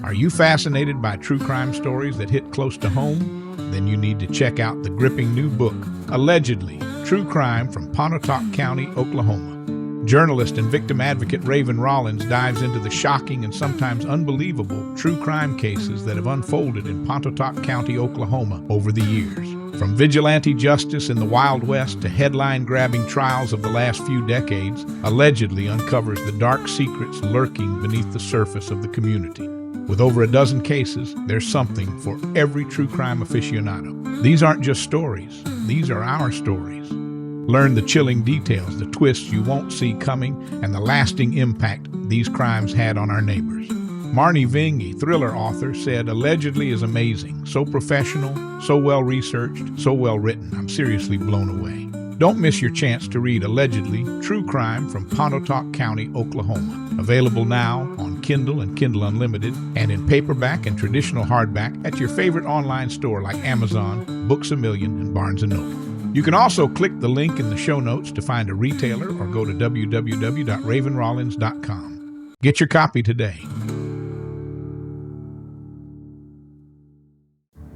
Are you fascinated by true crime stories that hit close to home? Then you need to check out the gripping new book, Allegedly, True Crime from Pontotoc County, Oklahoma. Journalist and victim advocate Raven Rollins dives into the shocking and sometimes unbelievable true crime cases that have unfolded in Pontotoc County, Oklahoma over the years. From vigilante justice in the Wild West to headline-grabbing trials of the last few decades, Allegedly uncovers the dark secrets lurking beneath the surface of the community. With over a dozen cases, there's something for every true crime aficionado. These aren't just stories, these are our stories. Learn the chilling details, the twists you won't see coming, and the lasting impact these crimes had on our neighbors. Marnie Ving, a thriller author, said, "Allegedly is amazing, so professional, so well-researched, so well-written. I'm seriously blown away." Don't miss your chance to read Allegedly, True Crime from Pontotoc County, Oklahoma. Available now on Kindle and Kindle Unlimited, and in paperback and traditional hardback at your favorite online store like Amazon, Books A Million, and Barnes & Noble. You can also click the link in the show notes to find a retailer or go to www.ravenrollins.com. Get your copy today.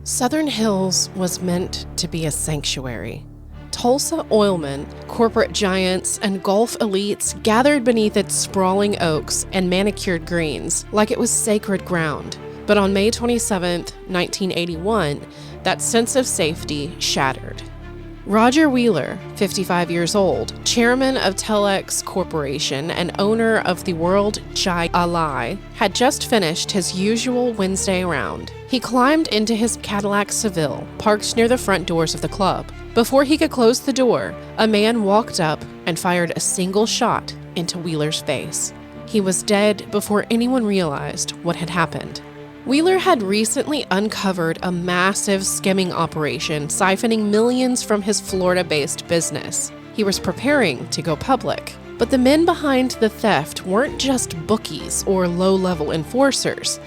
Southern Hills was meant to be a sanctuary. Tulsa oilmen, corporate giants, and Gulf elites gathered beneath its sprawling oaks and manicured greens like it was sacred ground. But on May 27, 1981, that sense of safety shattered. Roger Wheeler, 55 years old, chairman of Telex Corporation and owner of the World Jai Alai, had just finished his usual Wednesday round. He climbed into his Cadillac Seville, parked near the front doors of the club. Before he could close the door, a man walked up and fired a single shot into Wheeler's face. He was dead before anyone realized what had happened. Wheeler had recently uncovered a massive skimming operation siphoning millions from his Florida-based business. He was preparing to go public. But the men behind the theft weren't just bookies or low-level enforcers.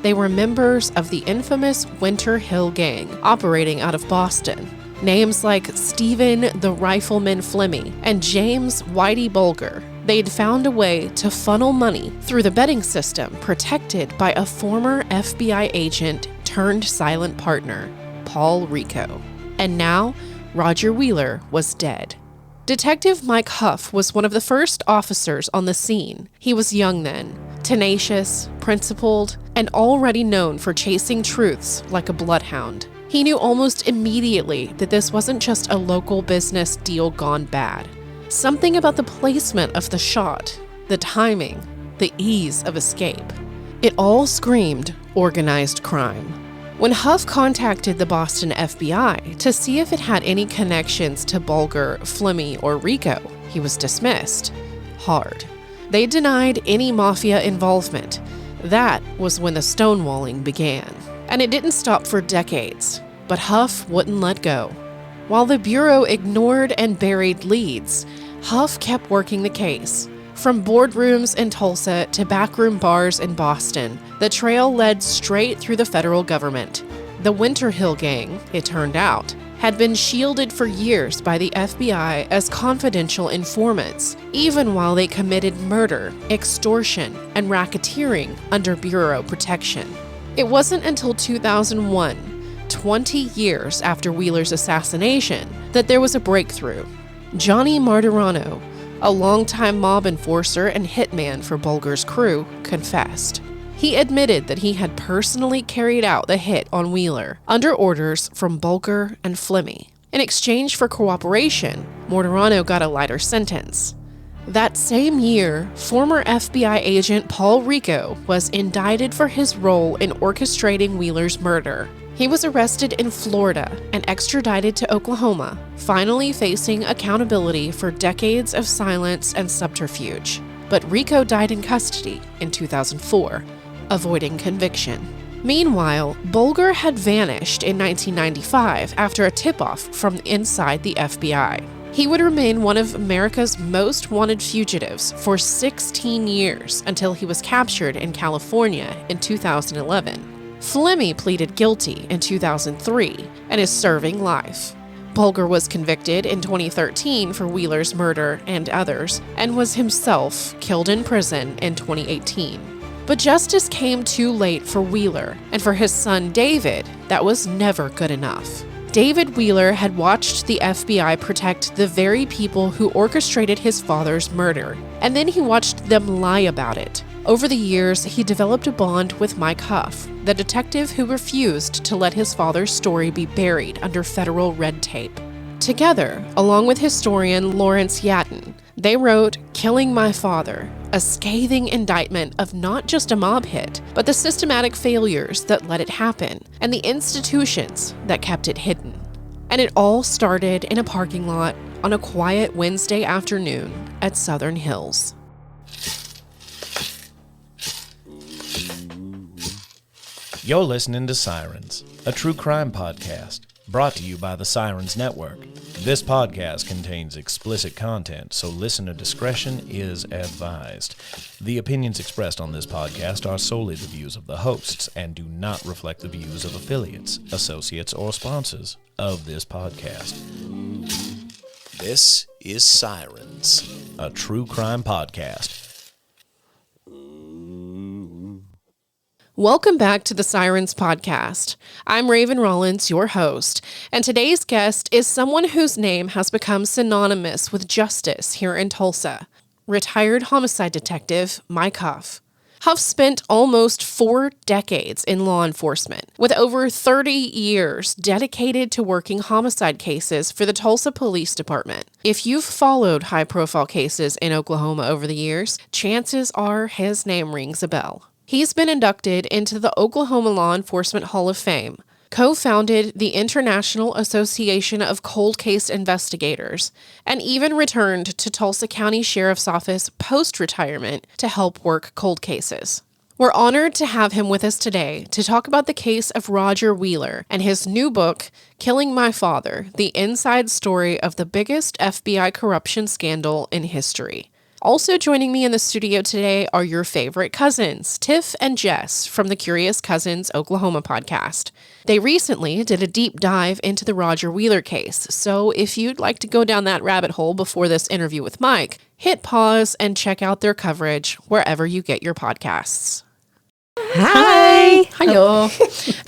They were members of the infamous Winter Hill Gang, operating out of Boston. Names like Stephen the Rifleman Flemmy and James Whitey Bulger. They'd found a way to funnel money through the betting system protected by a former FBI agent turned silent partner, Paul Rico. And now, Roger Wheeler was dead. Detective Mike Huff was one of the first officers on the scene. He was young then, tenacious, principled, and already known for chasing truths like a bloodhound. He knew almost immediately that this wasn't just a local business deal gone bad. Something about the placement of the shot, the timing, the ease of escape. It all screamed organized crime. When Huff contacted the Boston FBI to see if it had any connections to Bulger, Flemmy, or Rico, he was dismissed. Hard. They denied any mafia involvement. That was when the stonewalling began. And it didn't stop for decades, but Huff wouldn't let go. While the Bureau ignored and buried leads, Huff kept working the case. From boardrooms in Tulsa to backroom bars in Boston, the trail led straight through the federal government. The Winter Hill Gang, it turned out, had been shielded for years by the FBI as confidential informants, even while they committed murder, extortion, and racketeering under Bureau protection. It wasn't until 2001, 20 years after Wheeler's assassination, that there was a breakthrough. Johnny Martirano, a longtime mob enforcer and hitman for Bulger's crew, confessed. He admitted that he had personally carried out the hit on Wheeler, under orders from Bulger and Flemmy. In exchange for cooperation, Martirano got a lighter sentence. That same year, former FBI agent Paul Rico was indicted for his role in orchestrating Wheeler's murder. He was arrested in Florida and extradited to Oklahoma, finally facing accountability for decades of silence and subterfuge. But Rico died in custody in 2004, avoiding conviction. Meanwhile, Bulger had vanished in 1995 after a tip-off from inside the FBI. He would remain one of America's most wanted fugitives for 16 years until he was captured in California in 2011. Flemmy pleaded guilty in 2003 and is serving life. Bulger was convicted in 2013 for Wheeler's murder and others, and was himself killed in prison in 2018. But justice came too late for Wheeler, and for his son David, that was never good enough. David Wheeler had watched the FBI protect the very people who orchestrated his father's murder, and then he watched them lie about it. Over the years, he developed a bond with Mike Huff, the detective who refused to let his father's story be buried under federal red tape. Together, along with historian Laurence Yadon, they wrote Killing My Father, a scathing indictment of not just a mob hit, but the systematic failures that let it happen, and the institutions that kept it hidden. And it all started in a parking lot on a quiet Wednesday afternoon at Southern Hills. You're listening to Sirens, a true crime podcast, brought to you by the Sirens Network. This podcast contains explicit content, so listener discretion is advised. The opinions expressed on this podcast are solely the views of the hosts and do not reflect the views of affiliates, associates, or sponsors of this podcast. This is Sirens, a true crime podcast. Welcome back to the Sirens podcast. I'm Raven Rollins, your host, and today's guest is someone whose name has become synonymous with justice here in Tulsa, retired homicide detective Mike Huff. Huff spent almost 4 decades in law enforcement, with over 30 years dedicated to working homicide cases for the Tulsa Police Department. If you've followed high-profile cases in Oklahoma over the years, chances are his name rings a bell. He's been inducted into the Oklahoma Law Enforcement Hall of Fame, co-founded the International Association of Cold Case Investigators, and even returned to Tulsa County Sheriff's Office post-retirement to help work cold cases. We're honored to have him with us today to talk about the case of Roger Wheeler and his new book, Killing My Father, the inside story of the biggest FBI corruption scandal in history. Also joining me in the studio today are your favorite cousins, Tiff and Jess from the Curious Cousins Oklahoma podcast. They recently did a deep dive into the Roger Wheeler case, so if you'd like to go down that rabbit hole before this interview with Mike, hit pause and check out their coverage wherever you get your podcasts. Hi. Hiyo.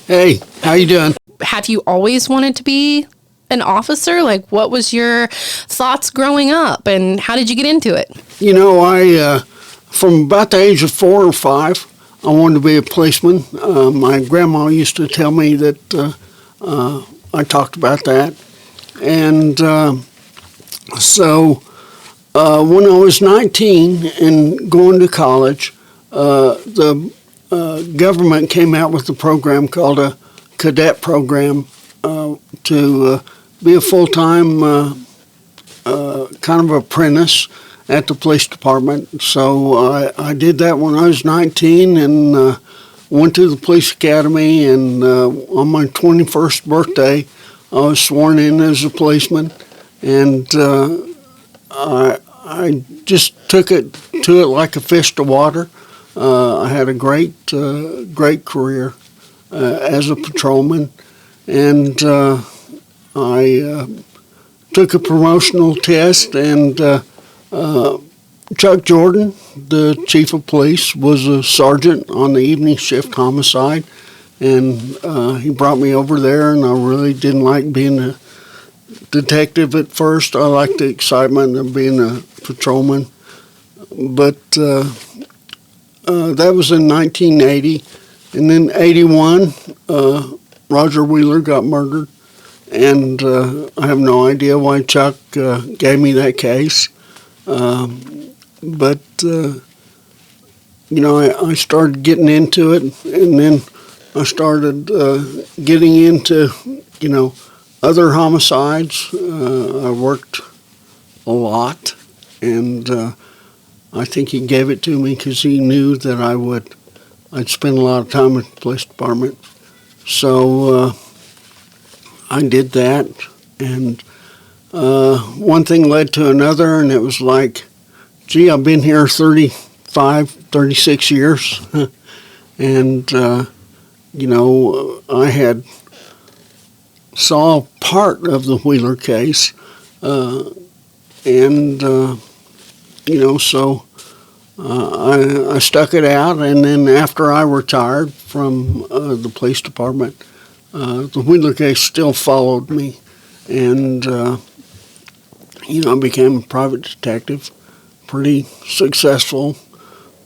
Hey, how you doing? Have you always wanted to be an officer? Like, what was your thoughts growing up, and how did you get into it? You know, I from about the age of 4 or 5, I wanted to be a policeman. My grandma used to tell me that I talked about that. And so when I was 19 and going to college, the government came out with a program called a cadet program to be a full-time kind of apprentice at the police department. So I did that when I was 19 and went to the police academy, and on my 21st birthday I was sworn in as a policeman, and I just took it to it like a fish to water. I had a great career as a patrolman, and I took a promotional test, and Chuck Jordan, the chief of police, was a sergeant on the evening shift homicide, and he brought me over there, and I really didn't like being a detective at first. I liked the excitement of being a patrolman, but that was in 1980, and then 81, Roger Wheeler got murdered. And I have no idea why Chuck gave me that case. But, you know, I started getting into it, and then I started getting into, you know, other homicides. I worked a lot, and I think he gave it to me because he knew that I'd spend a lot of time at the police department. So I did that, and one thing led to another, and it was like, gee, I've been here 36 years, and, you know, I had saw part of the Wheeler case, and, you know, so I stuck it out, and then after I retired from the police department, the Wheeler case still followed me, and I became a private detective, pretty successful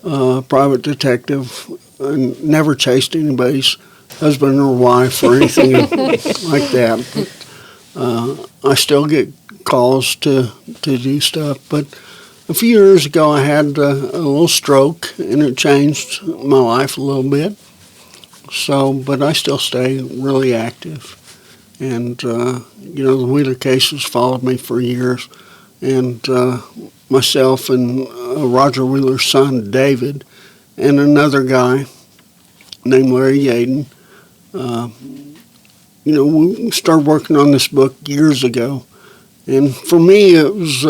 private detective, and never chased anybody's husband or wife or anything like that. But I still get calls to do stuff. But a few years ago, I had a little stroke, and it changed my life a little bit. So, but I still stay really active. And, the Wheeler cases followed me for years. And myself and Roger Wheeler's son, David, and another guy named Larry Yadon, we started working on this book years ago. And for me, it was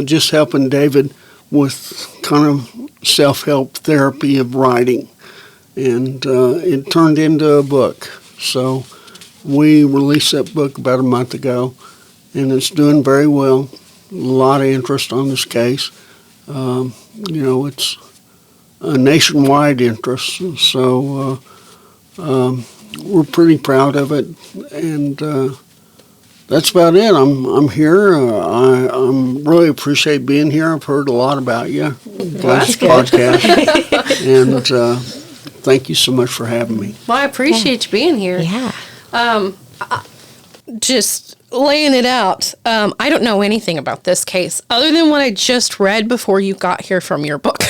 just helping David with kind of self-help therapy of writing. And it turned into a book. So we released that book about a month ago, and it's doing very well. A lot of interest on this case. It's a nationwide interest, so we're pretty proud of it, and that's about it. I'm here. I really appreciate being here. I've heard a lot about you, this podcast, and thank you so much for having me. Well, I appreciate you being here. Yeah. Just laying it out. I don't know anything about this case other than what I just read before you got here from your book,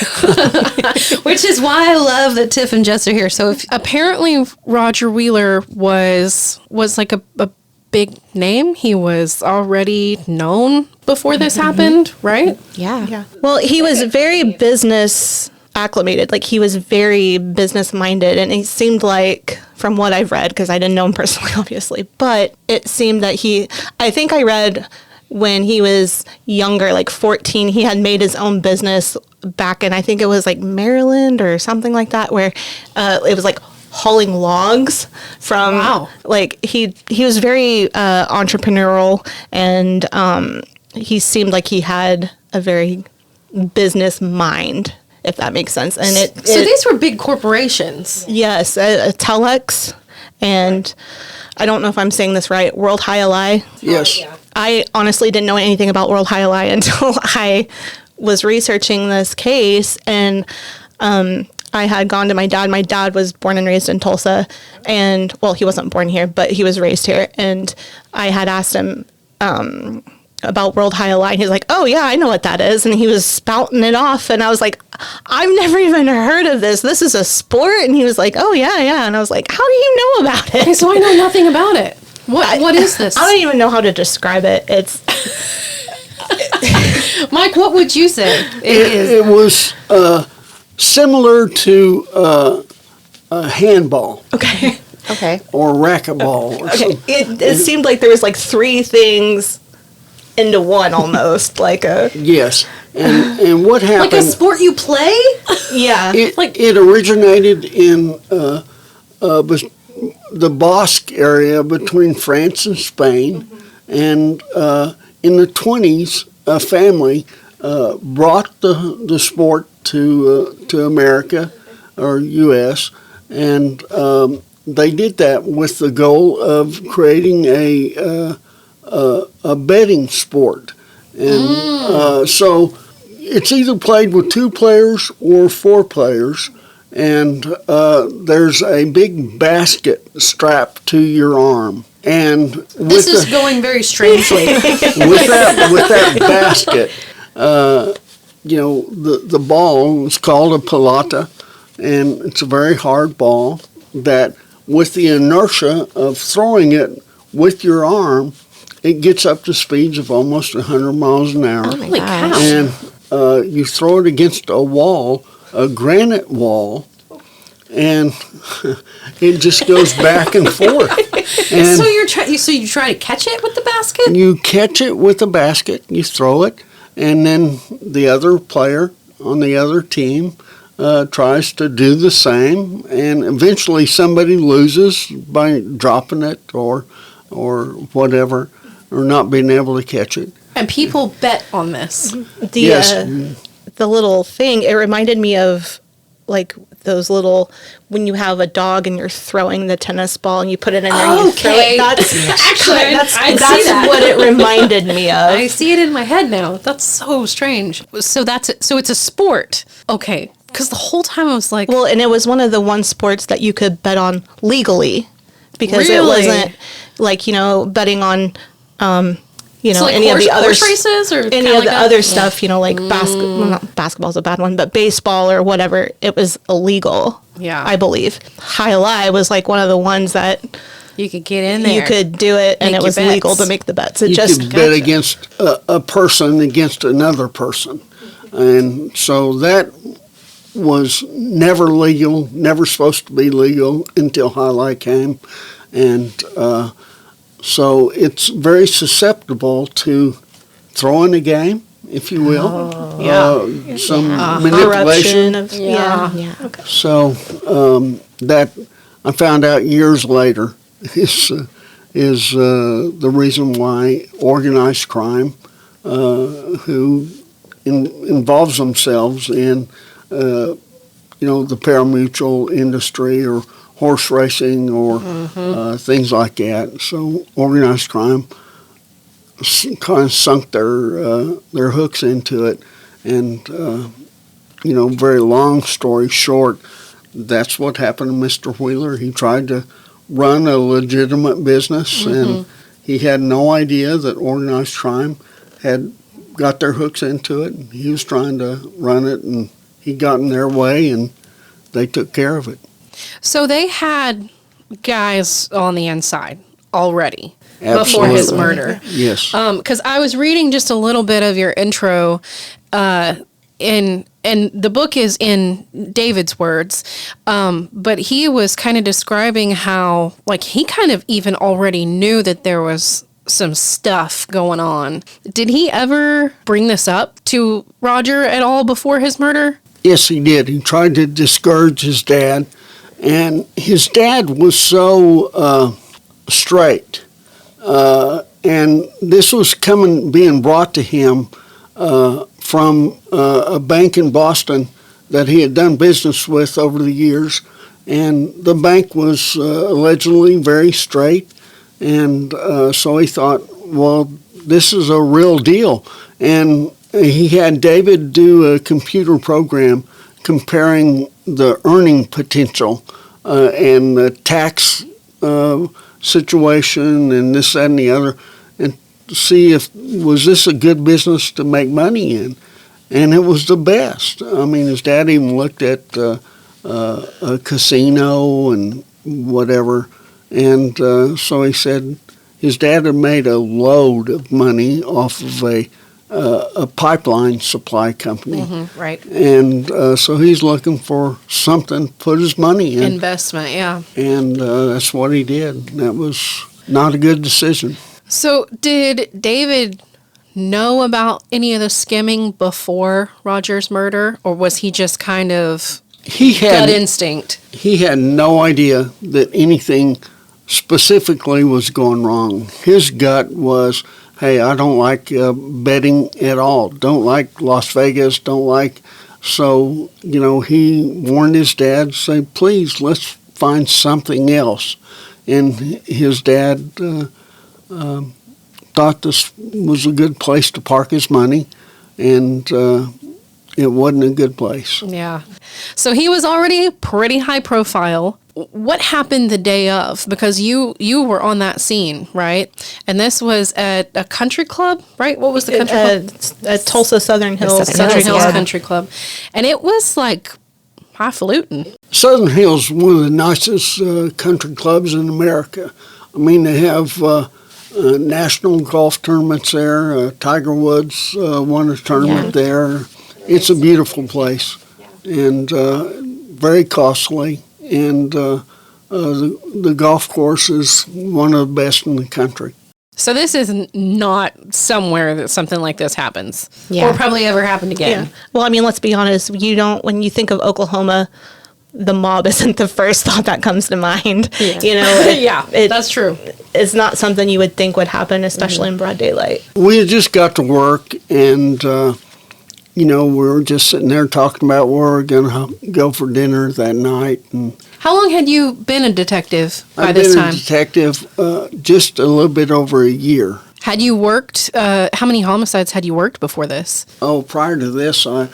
which is why I love that Tiff and Jess are here. So apparently Roger Wheeler was like a big name. He was already known before this happened, right? Yeah. Well, he was very business acclimated. Like, he was very business minded, and it seemed like, from what I've read, because I didn't know him personally, obviously, but it seemed that I think I read when he was younger, like 14, he had made his own business back in, I think it was like Maryland or something like that, where it was like hauling logs from, like, he was very entrepreneurial, and he seemed like he had a very business mind, if that makes sense. And so these were big corporations. Yes, Telex, and I don't know if I'm saying this right, World High Ally. Yes. I honestly didn't know anything about World High Ally until I was researching this case, and I had gone to my dad. My dad was born and raised in Tulsa, and, well, he wasn't born here, but he was raised here, and I had asked him about World High Ally. He's like, oh yeah, I know what that is. And he was spouting it off. And I was like, I've never even heard of this. This is a sport? And he was like, oh yeah. And I was like, how do you know about it? Okay, so I know nothing about it. What is this? I don't even know how to describe it. It's Mike, what would you say it was similar to handball. Okay. Or racquetball. Or okay. It seemed like there was like three things into one almost, like a... Yes. And what happened... Like a sport you play? Yeah. It originated in the Basque area between France and Spain. And in the 1920s, a family brought the sport to America, or U.S., and they did that with the goal of creating a betting sport. And so it's either played with 2 players or 4 players, and there's a big basket strapped to your arm. And this is going very strangely. with that basket, the ball is called a pelota, and it's a very hard ball that, with the inertia of throwing it with your arm, it gets up to speeds of almost 100 miles an hour. Holy cow. And you throw it against a wall, a granite wall, and it just goes back and forth. And so you try to catch it with the basket? You catch it with a basket, you throw it, and then the other player on the other team tries to do the same, and eventually somebody loses by dropping it or whatever, or not being able to catch it. And people bet on this. Yes. the little thing, it reminded me of like those little, when you have a dog and you're throwing the tennis ball and you put it in there and you throw it. That's what it reminded me of. I see it in my head now. That's so strange. So it's a sport. Okay. Because the whole time I was like... Well, and it was one of the one sports that you could bet on legally. Because Really? it wasn't like, betting on... so like any of the other races or any of the other stuff, like well, not basketball's a bad one, but baseball or whatever, it was illegal. Yeah. I believe. High Lie was like one of the ones that you could get in there. you could do it and Make it was your legal bets. to make the bets. You could bet against a person against another person. And so that was never legal, never supposed to be legal until High Lie came. And so it's very susceptible to throwing a game, if you will. Some manipulation. Corruption of, yeah. Okay. So that I found out years later is the reason why organized crime, who involves themselves in the parimutuel industry or horse racing or things like that. So organized crime kind of sunk their hooks into it, and very long story short, that's what happened to Mr. Wheeler. He tried to run a legitimate business, and he had no idea that organized crime had got their hooks into it. He was trying to run it, and he got in their way, and they took care of it. So they had guys on the inside already Absolutely. before his murder. Yes. Because I was reading just a little bit of your intro, and the book is in David's words, but he was kind of describing how, like, he kind of even already knew that there was some stuff going on. Did he ever bring this up to Roger at all before his murder? Yes, he did. He tried to discourage his dad, and his dad was so straight, and this was being brought to him from a bank in Boston that he had done business with over the years, and the bank was allegedly very straight, and so he thought, well, this is a real deal, and he had David do a computer program comparing the earning potential and the tax situation and this, that, and the other, and see if was this a good business to make money in. And it was the best. I mean, his dad even looked at a casino and whatever, and so he said his dad had made a load of money off of a pipeline supply company. Right. And so he's looking for something to put his money in. Investment, yeah. And that's what he did. That was not a good decision. So did David know about any of the skimming before Roger's murder, or was he just kind of gut instinct? He had no idea that anything specifically was going wrong. His gut was, hey, I don't like betting at all. Don't like Las Vegas. So, he warned his dad, say, please, let's find something else. And his dad thought this was a good place to park his money, and it wasn't a good place. Yeah. So he was already pretty high profile. What happened the day of? Because you were on that scene, right? And this was at a country club, right? What was the country club? At Tulsa Southern Hills. Southern Hills Country Club. And it was like highfalutin. Southern Hills is one of the nicest country clubs in America. I mean, they have national golf tournaments there. Tiger Woods won a tournament there. It's a beautiful place and very costly. And the golf course is one of the best in the country. So this is not somewhere that something like this happens, Yeah. or probably ever happened again. Yeah. Well, I mean, let's be honest. When you think of Oklahoma, the mob isn't the first thought that comes to mind. Yeah, that's true. It's not something you would think would happen, especially in broad daylight. We had just got to work, and we were just sitting there talking about where we're going to go for dinner that night. And How long had you been a detective by I've this been time? a detective just a little bit over a year. Had you worked, how many homicides had you worked before this? Oh, prior to this, I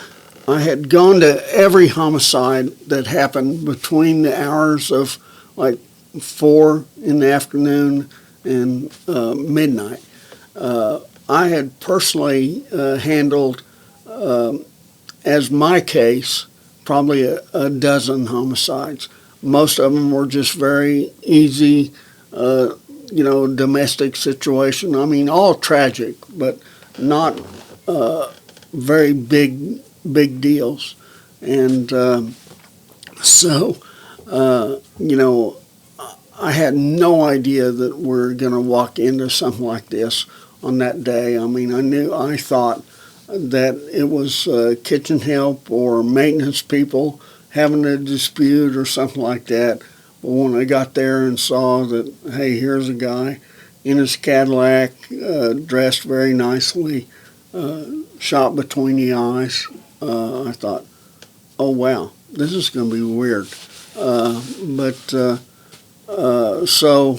had gone to every homicide that happened between the hours of like 4 in the afternoon and midnight. I had personally handled, as my case, probably a dozen homicides. Most of them were just very easy, domestic situation. I mean, all tragic, but not very big deals. And I had no idea that we're going to walk into something like this on that day. I mean, I thought that it was kitchen help or maintenance people having a dispute or something like that. But when I got there and saw that, hey, here's a guy in his Cadillac, dressed very nicely, shot between the eyes, I thought, oh, wow, this is going to be weird. So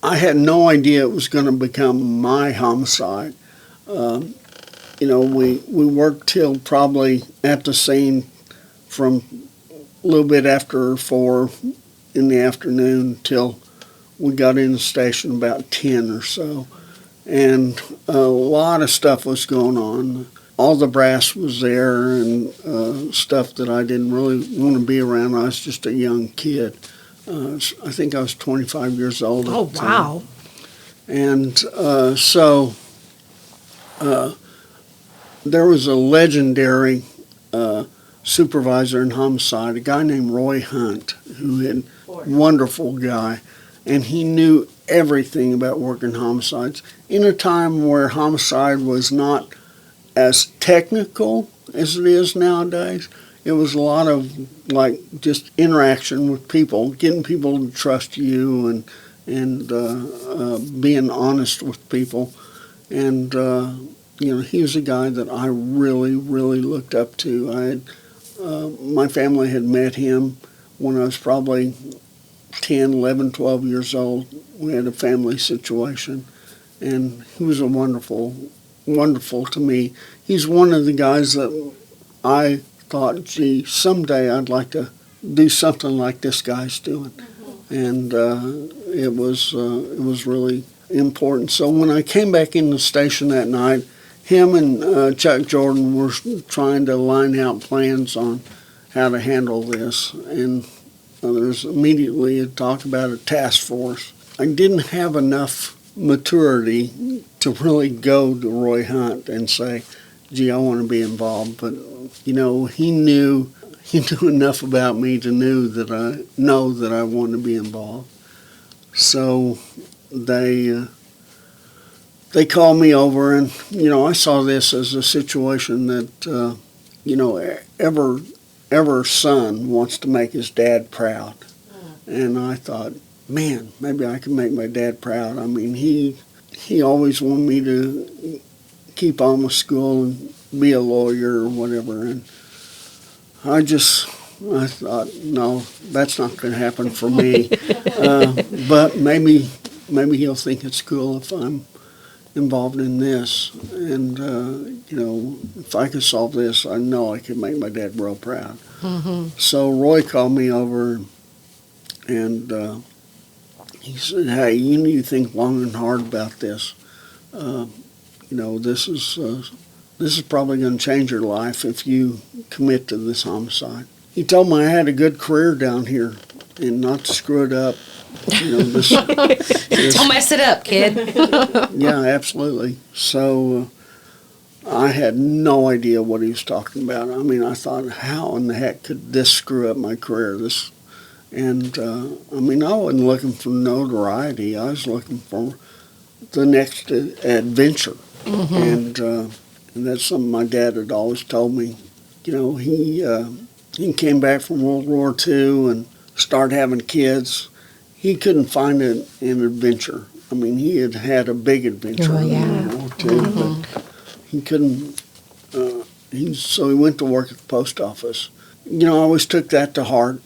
I had no idea it was going to become my homicide. We worked till probably at the scene from a little bit after 4 in the afternoon till we got in the station about 10 or so. And a lot of stuff was going on. All the brass was there and stuff that I didn't really want to be around. I was just a young kid. I think I was 25 years old. Oh, wow. And there was a legendary supervisor in homicide, a guy named Roy Hunt, who had wonderful guy, and he knew everything about working homicides in a time where homicide was not as technical as it is nowadays. It was a lot of just interaction with people, getting people to trust you and being honest with people. And he was a guy that I really, really looked up to. My family had met him when I was probably 10, 11, 12 years old. We had a family situation, and he was wonderful to me. He's one of the guys that I thought, gee, someday I'd like to do something like this guy's doing. And it was really important. So when I came back in the station that night, him and Chuck Jordan were trying to line out plans on how to handle this. And there's immediately a talk about a task force. I didn't have enough maturity to really go to Roy Hunt and say, gee, I want to be involved. But, he knew enough about me to know that I wanted to be involved. So they called me over, and, I saw this as a situation that, every son wants to make his dad proud. And I thought, man, maybe I can make my dad proud. I mean, he always wanted me to keep on with school and be a lawyer or whatever. And I thought, no, that's not going to happen for me. But maybe he'll think it's cool if I'm involved in this. And, if I could solve this, I know I could make my dad real proud. Mm-hmm. So Roy called me over, and he said, hey, you need to think long and hard about this. This is probably going to change your life if you commit to this homicide. He told me I had a good career down here and not to screw it up. Don't mess it up, kid. Yeah, absolutely. So I had no idea what he was talking about. I mean, I thought, how in the heck could this screw up my career? I wasn't looking for notoriety. I was looking for the next adventure. Mm-hmm. And that's something my dad had always told me. He came back from World War II and started having kids. He couldn't find an adventure. I mean, he had a big adventure in World War II, but he couldn't So he went to work at the post office. I always took that to heart,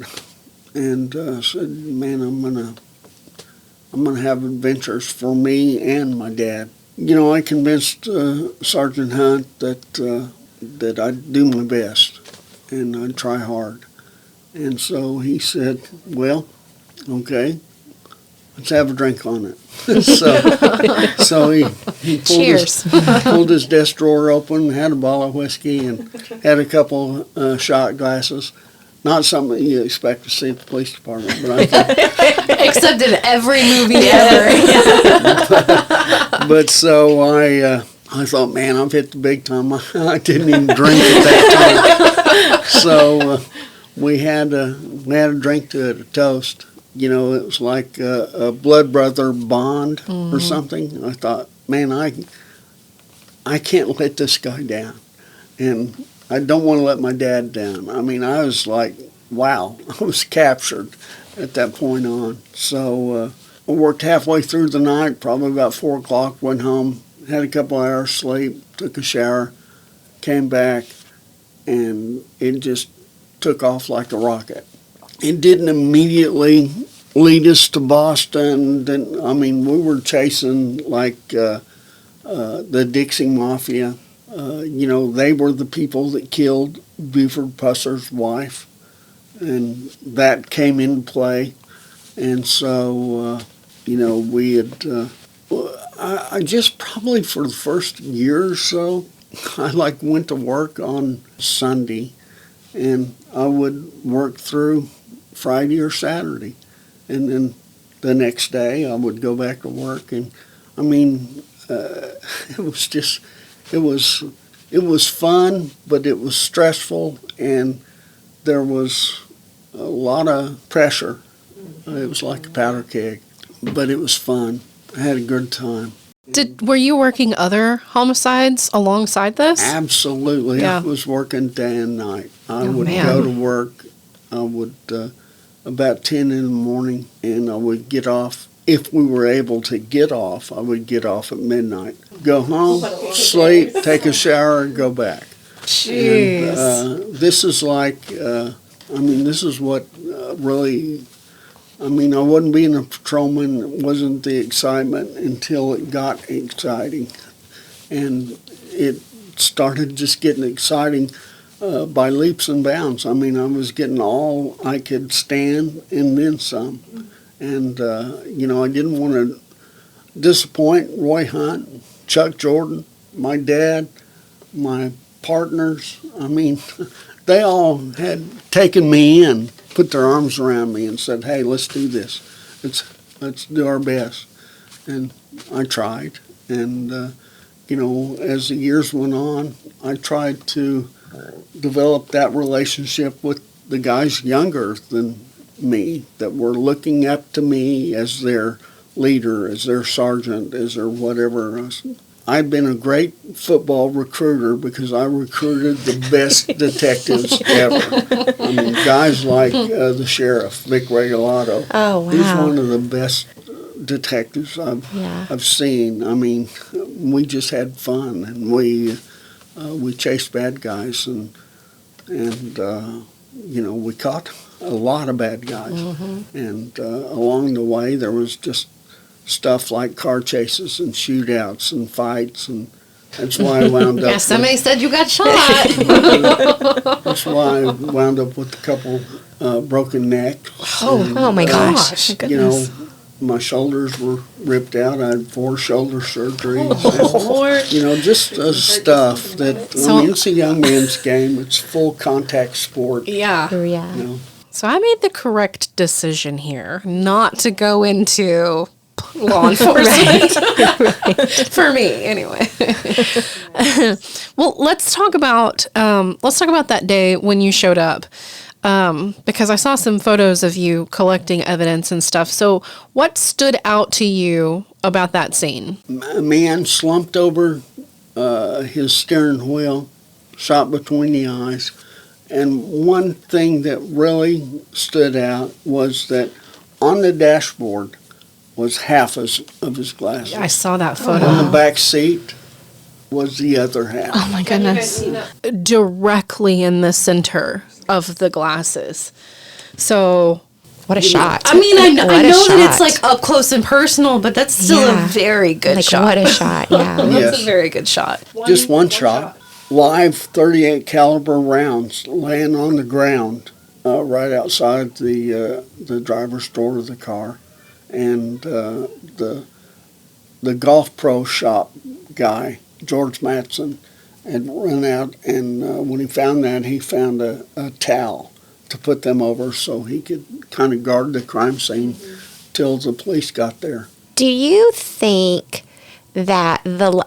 and said, "Man, I'm gonna have adventures for me and my dad." I convinced Sergeant Hunt that I'd do my best and I'd try hard, and so he said, "Well, okay, let's have a drink on it." so he pulled his desk drawer open, had a bottle of whiskey, and had a couple shot glasses. Not something you expect to see at the police department, but I thought, Except in every movie ever. but so I thought, man, I've hit the big time. I didn't even drink at that time. So we had a drink to it, a toast. It was like a blood brother bond or something. I thought, man, I can't let this guy down, and I don't want to let my dad down. I mean, I was like, wow, I was captured at that point on. So I worked halfway through the night, probably about 4 o'clock, went home, had a couple hours sleep, took a shower, came back, and it just took off like a rocket. It didn't immediately lead us to Boston. We were chasing like the Dixie Mafia. They were the people that killed Buford Pusser's wife, and that came into play. And so, we had, I just probably for the first year or so, I went to work on Sunday, and I would work through Friday or Saturday. And then the next day I would go back to work. And it was just, it was fun, but it was stressful, and there was a lot of pressure. It was like a powder keg, but it was fun. I had a good time. Were you working other homicides alongside this? Absolutely. Yeah. I was working day and night. I would man. go to work. I would about 10 in the morning, and I would get off. If we were able to get off, I would get off at midnight. Go home, sleep, take a shower, and go back. Jeez. And, this is like, this is what really, I wasn't being a patrolman. It wasn't the excitement until it got exciting. And it started just getting exciting by leaps and bounds. I was getting all I could stand and then some. And, I didn't want to disappoint Roy Hunt, Chuck Jordan, my dad, my partners. They all had taken me in, put their arms around me and said, hey, let's do this. Let's do our best. And I tried. And, as the years went on, I tried to develop that relationship with the guys younger than me that were looking up to me as their leader, as their sergeant, as their whatever. I've been a great football recruiter because I recruited the best detectives ever. Guys like the sheriff, Vic Regalado. Oh, wow. He's one of the best detectives I've seen. We just had fun, and we chased bad guys, and we caught a lot of bad guys. Mm-hmm. And along the way, there was just stuff like car chases and shootouts and fights, and that's why I wound up. Yeah, somebody said you got shot. That's why I wound up with a couple broken necks. Oh my gosh! Goodness. My shoulders were ripped out. I had 4 shoulder surgeries. Lord. Just stuff that, it's a young man's game. It's full contact sport. Yeah. Yeah. So I made the correct decision here not to go into law enforcement. Right. For me, anyway. Well, let's talk about that day when you showed up. Because I saw some photos of you collecting evidence and stuff. So what stood out to you about that scene? A man slumped over his steering wheel, shot between the eyes. And one thing that really stood out was that on the dashboard was half of his glasses. I saw that photo. On the back seat was the other half. Oh my goodness. Directly in the center of the glasses. So What a shot. I mean, I know What a that it's shot. like up close and personal, but that's still Yeah. a very good Like, shot. what a shot, yeah. That's Yes. a very good shot. Just one shot. Live 38 caliber rounds laying on the ground right outside the driver's door of the car, and the golf pro shop guy, George Matson, had run out, and when he found that, he found a towel to put them over so he could kind of guard the crime scene till the police got there. Do you think that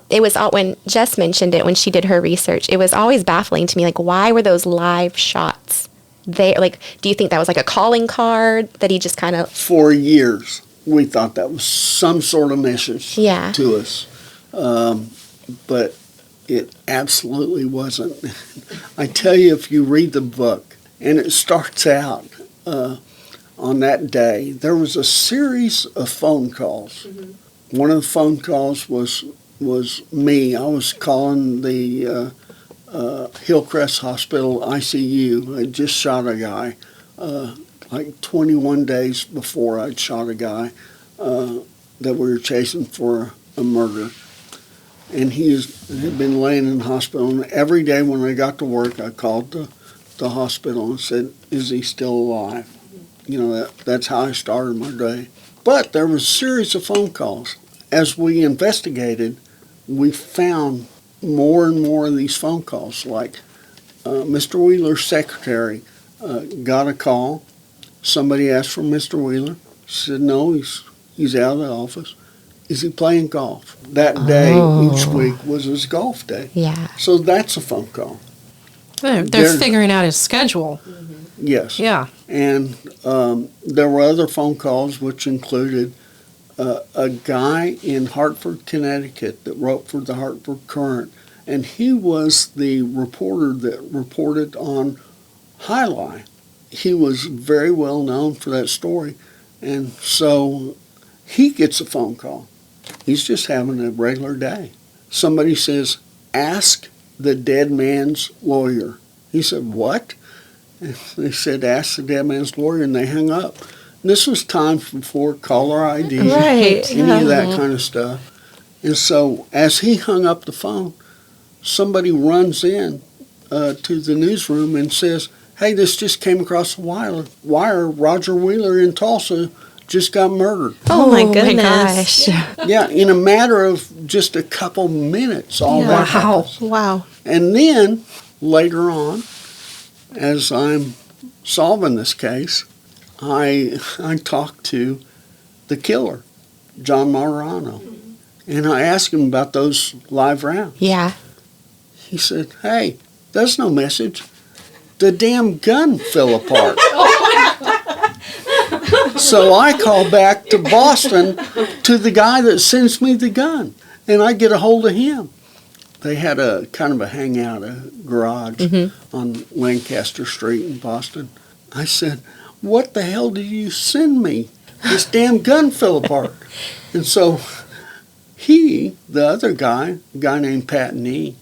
it was all, when Jess mentioned it when she did her research, it was always baffling to me, like, why were those live shots there? Like, do you think that was like a calling card that he just kind of... For years, we thought that was some sort of message Yeah. to us. But it absolutely wasn't. I tell you, if you read the book, and it starts out on that day, there was a series of phone calls. Mm-hmm. One of the phone calls was me. I was calling the Hillcrest Hospital ICU. I just shot a guy like 21 days before I'd shot a guy that we were chasing for a murder. And he had been laying in the hospital. And every day when I got to work, I called the hospital and said, "Is he still alive?" You know, that's how I started my day. But there was a series of phone calls. As we investigated, we found more and more of these phone calls. Like Mr. Wheeler's secretary got a call. Somebody asked for Mr. Wheeler. She said, "No, he's out of the office." "Is he playing golf?" That day, each week, was his golf day. Yeah. So that's a phone call. they're figuring out his schedule. Yes. Yeah. And there were other phone calls which included a guy in Hartford, Connecticut that wrote for the Hartford Courant, and he was the reporter that reported on High Lie. He was very well known for that story, and so he gets a phone call. He's just having a regular day. Somebody says, "Ask the dead man's lawyer." He said, "What?" And they said, "Ask the dead man's lawyer," and they hung up. And this was times before caller ID, Right. any of that kind of stuff. And so as he hung up the phone, somebody runs in to the newsroom and says, "Hey, this just came across the wire. Roger Wheeler in Tulsa just got murdered." Oh my goodness. gosh. Yeah, in a matter of just a couple minutes, all that happens. Wow. And then, later on, as I'm solving this case, I talked to the killer, John Martorano, and I asked him about those live rounds. Yeah. He said, "Hey, there's no message. The damn gun fell apart." So I call back to Boston to the guy that sends me the gun, and I get a hold of him. They had a kind of a hangout, a garage on Lancaster Street in Boston. I said, "What the hell did you send me? This damn gun fell apart." And so he, the other guy, a guy named Pat Nee,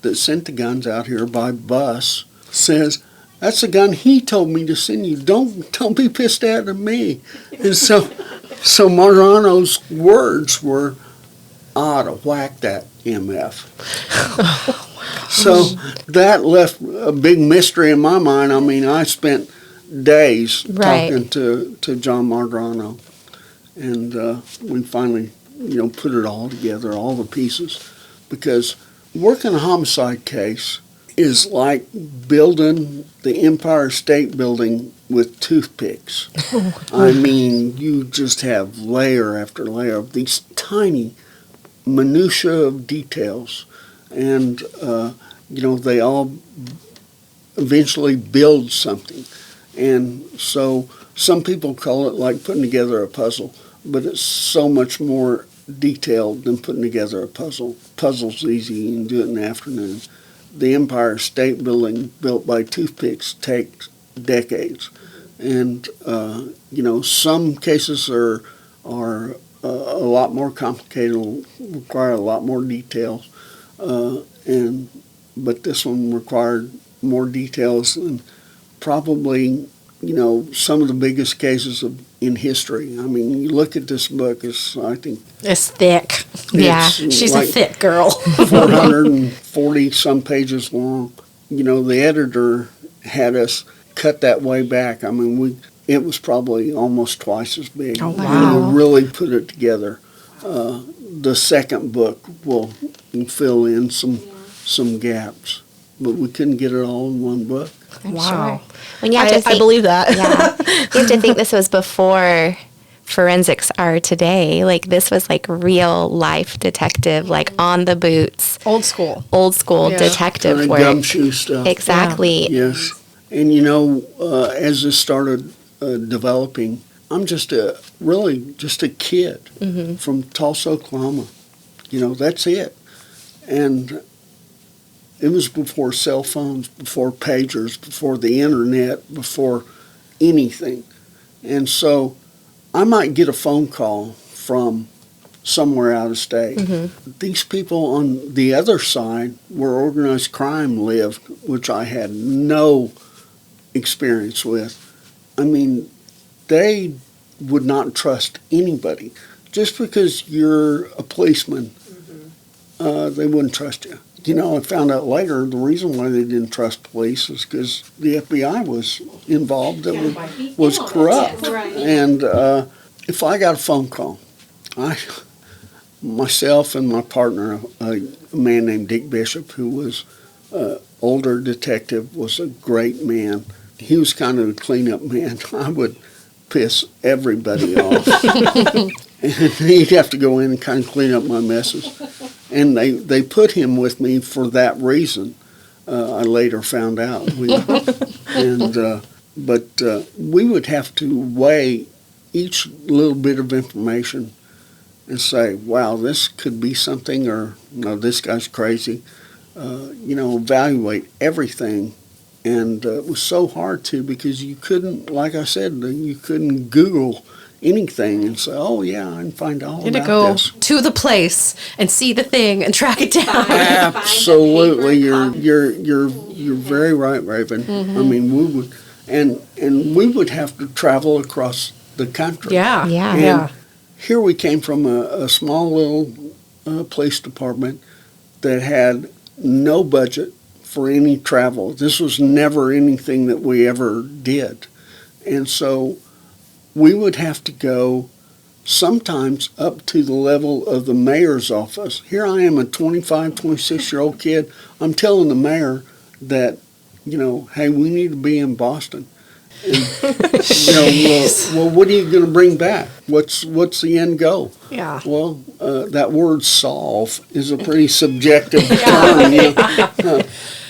that sent the guns out here by bus, says, "That's the gun he told me to send you. Don't be pissed at me." And so Martorano's words were, "I ought to whack that MF." So that left a big mystery in my mind. I mean, I spent days Right. talking to John Martorano, and we finally, put it all together, all the pieces, because working a homicide case is like building the Empire State Building with toothpicks. I mean, you just have layer after layer of these tiny minutia of details, and they all eventually build something. And so some people call it like putting together a puzzle, but it's so much more detailed than putting together a puzzle. Puzzle's easy, you can do it in the afternoon. The Empire State Building built by toothpicks takes decades. And, some cases are a lot more complicated, require a lot more details. But this one required more details and probably, some of the biggest cases in history. I mean, you look at this book, I think It's thick. Yeah, She's like a thick girl. 440 some pages long. The editor had us cut that way back. I mean, it was probably almost twice as big. Oh, wow. To really put it together. The second book will fill in some gaps, but we couldn't get it all in one book. Wow. When you have to I think, believe that. Yeah, you have to think this was before forensics are today. Like, this was like real life detective, like on the boots, Old school. old school detective Kind of work. gumshoe stuff. Exactly. Yes. And as this started developing, I'm just a kid from Tulsa, Oklahoma. That's it. And it was before cell phones, before pagers, before the internet, before anything. And so I might get a phone call from somewhere out of state. These people on the other side where organized crime lived, which I had no experience with, I mean, they would not trust anybody. Just because you're a policeman, they wouldn't trust you. I found out later the reason why they didn't trust police is because the FBI was involved that was corrupt. And if I got a phone call, myself and my partner, a man named Dick Bishop, who was an older detective, was a great man. He was kind of a cleanup man. I would piss everybody off. And he'd have to go in and kind of clean up my messes. And they put him with me for that reason. I later found out. But we would have to weigh each little bit of information and say, wow, this could be something, or no, this guy's crazy. Evaluate everything. And it was so hard to, because you couldn't, like I said, you couldn't Google anything and say, oh yeah, I can find all You had to about go this. to the place and see the thing and track it down. Absolutely, you're very right, Raven. I mean, we would, and we would have to travel across the country. Yeah. Yeah. And here we came from a small little police department that had no budget for any travel. This was never anything that we ever did. And so we would have to go sometimes up to the level of the mayor's office. Here I am, a 25, 26-year-old kid. I'm telling the mayor that, hey, we need to be in Boston. And, well, what are you going to bring back? What's the end goal? Yeah. Well, that word solve is a pretty subjective term.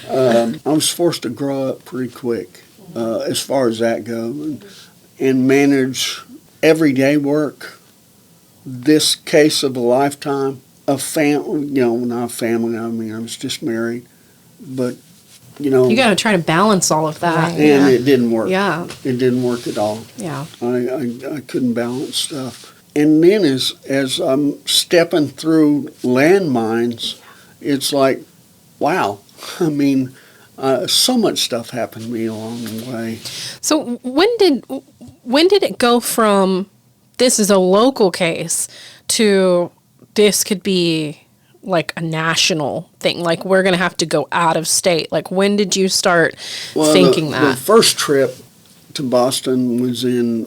I was forced to grow up pretty quick as far as that goes, and manage everyday work, this case of a lifetime, not a family, I mean, I was just married, but, You got to try to balance all of that. Right. and it didn't work. Yeah. It didn't work at all. Yeah. I couldn't balance stuff. And then as I'm stepping through landmines, it's like, wow. I mean, so much stuff happened to me along the way. So when did it go from this is a local case to this could be like a national thing? Like, we're going to have to go out of state. Like, when did you start thinking The that? first trip to Boston was in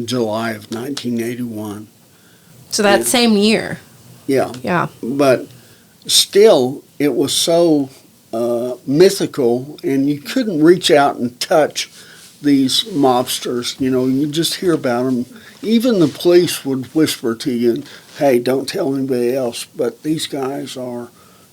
July of 1981. So that same year. Yeah. Yeah. But still, it was so mythical, and you couldn't reach out and touch these mobsters. You just hear about them. Even the police would whisper to you, hey, don't tell anybody else, but these guys are,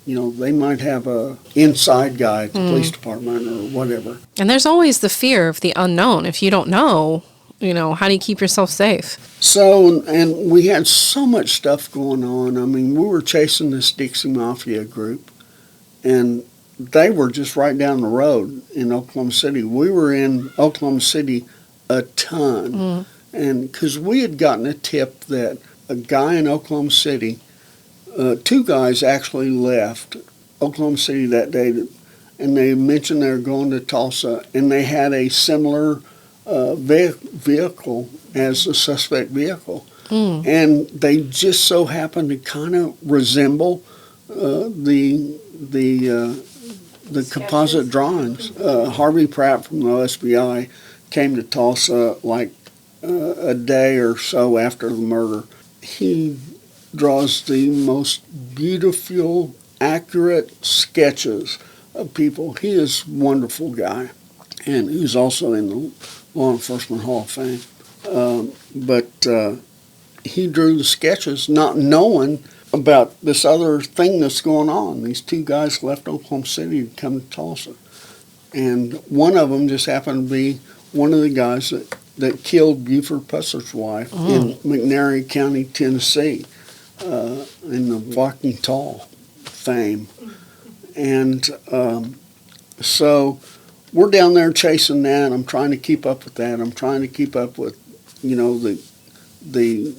they might have a inside guy at the police department or whatever. And there's always the fear of the unknown. If you don't know, how do you keep yourself safe? So, and we had so much stuff going on. I mean, we were chasing this Dixie Mafia group, and they were just right down the road in Oklahoma City. We were in Oklahoma City a ton. And because we had gotten a tip that a guy in Oklahoma City, two guys actually left Oklahoma City that day, and they mentioned they were going to Tulsa, and they had a similar vehicle as the suspect vehicle. And they just so happened to kind of resemble the composite drawings. Harvey Pratt from the OSBI came to Tulsa like a day or so after the murder. He draws the most beautiful, accurate sketches of people. He is a wonderful guy, and he's also in the Law Enforcement Hall of Fame. But he drew the sketches not knowing about this other thing that's going on. These two guys left Oklahoma City to come to Tulsa. And one of them just happened to be one of the guys that killed Buford Pusser's wife in McNairy County, Tennessee, in the Walking Tall fame. And so we're down there chasing that. I'm trying to keep up with that. I'm trying to keep up with, the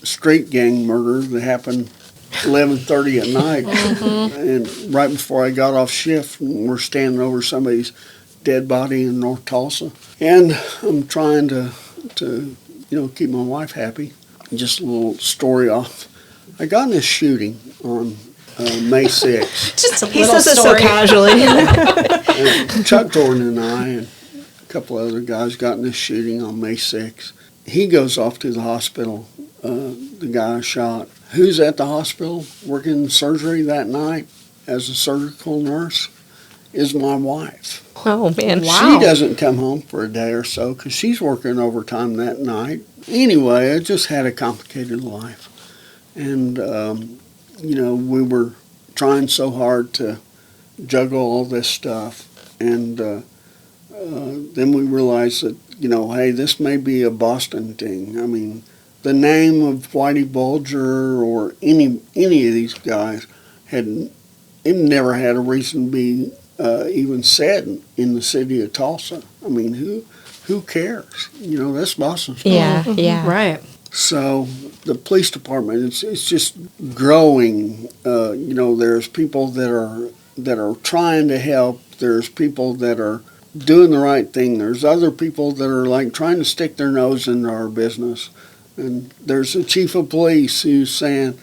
street gang murder that happened 11:30 at night. And right before I got off shift, we're standing over somebody's dead body in North Tulsa. And I'm trying to keep my wife happy. Just a little story off. I got in this shooting on May 6th. Just a He little says it so story. casually. And Chuck Jordan and I and a couple of other guys got in this shooting on May 6th. He goes off to the hospital, the guy shot. Who's at the hospital working surgery that night as a surgical nurse is my wife. Oh, man. Wow. She doesn't come home for a day or so because she's working overtime that night. Anyway, I just had a complicated life. And, we were trying so hard to juggle all this stuff. And then we realized that, hey, this may be a Boston thing. I mean, the name of Whitey Bulger or any of these guys it never had a reason to be even said in the city of Tulsa. I mean, who cares? That's Boston's problem. Yeah. Right. So the police department, it's just growing. There's people that are trying to help. There's people that are doing the right thing. There's other people that are like trying to stick their nose into our business. And there's a chief of police who's saying,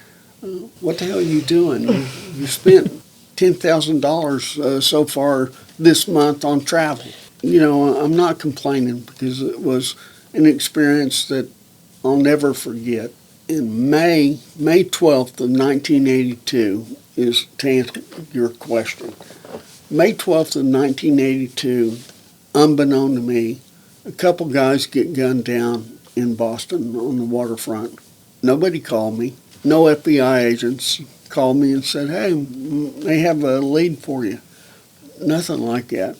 what the hell are you doing? You spent $10,000 so far this month on travel. I'm not complaining because it was an experience that I'll never forget. In May 12th of 1982 is to answer your question. May 12th of 1982, unbeknown to me, a couple guys get gunned down in Boston on the waterfront. Nobody called me. No FBI agents called me and said, hey, they have a lead for you. Nothing like that.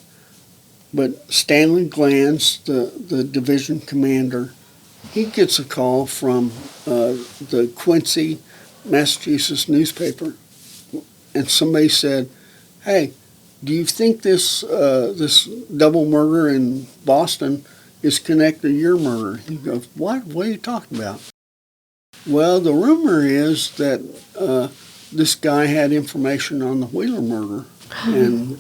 But Stanley Glanz, the division commander, he gets a call from the Quincy, Massachusetts newspaper. And somebody said, hey, do you think this double murder in Boston is connected to your murder? He goes, what? What are you talking about? Well, the rumor is that this guy had information on the Wheeler murder, and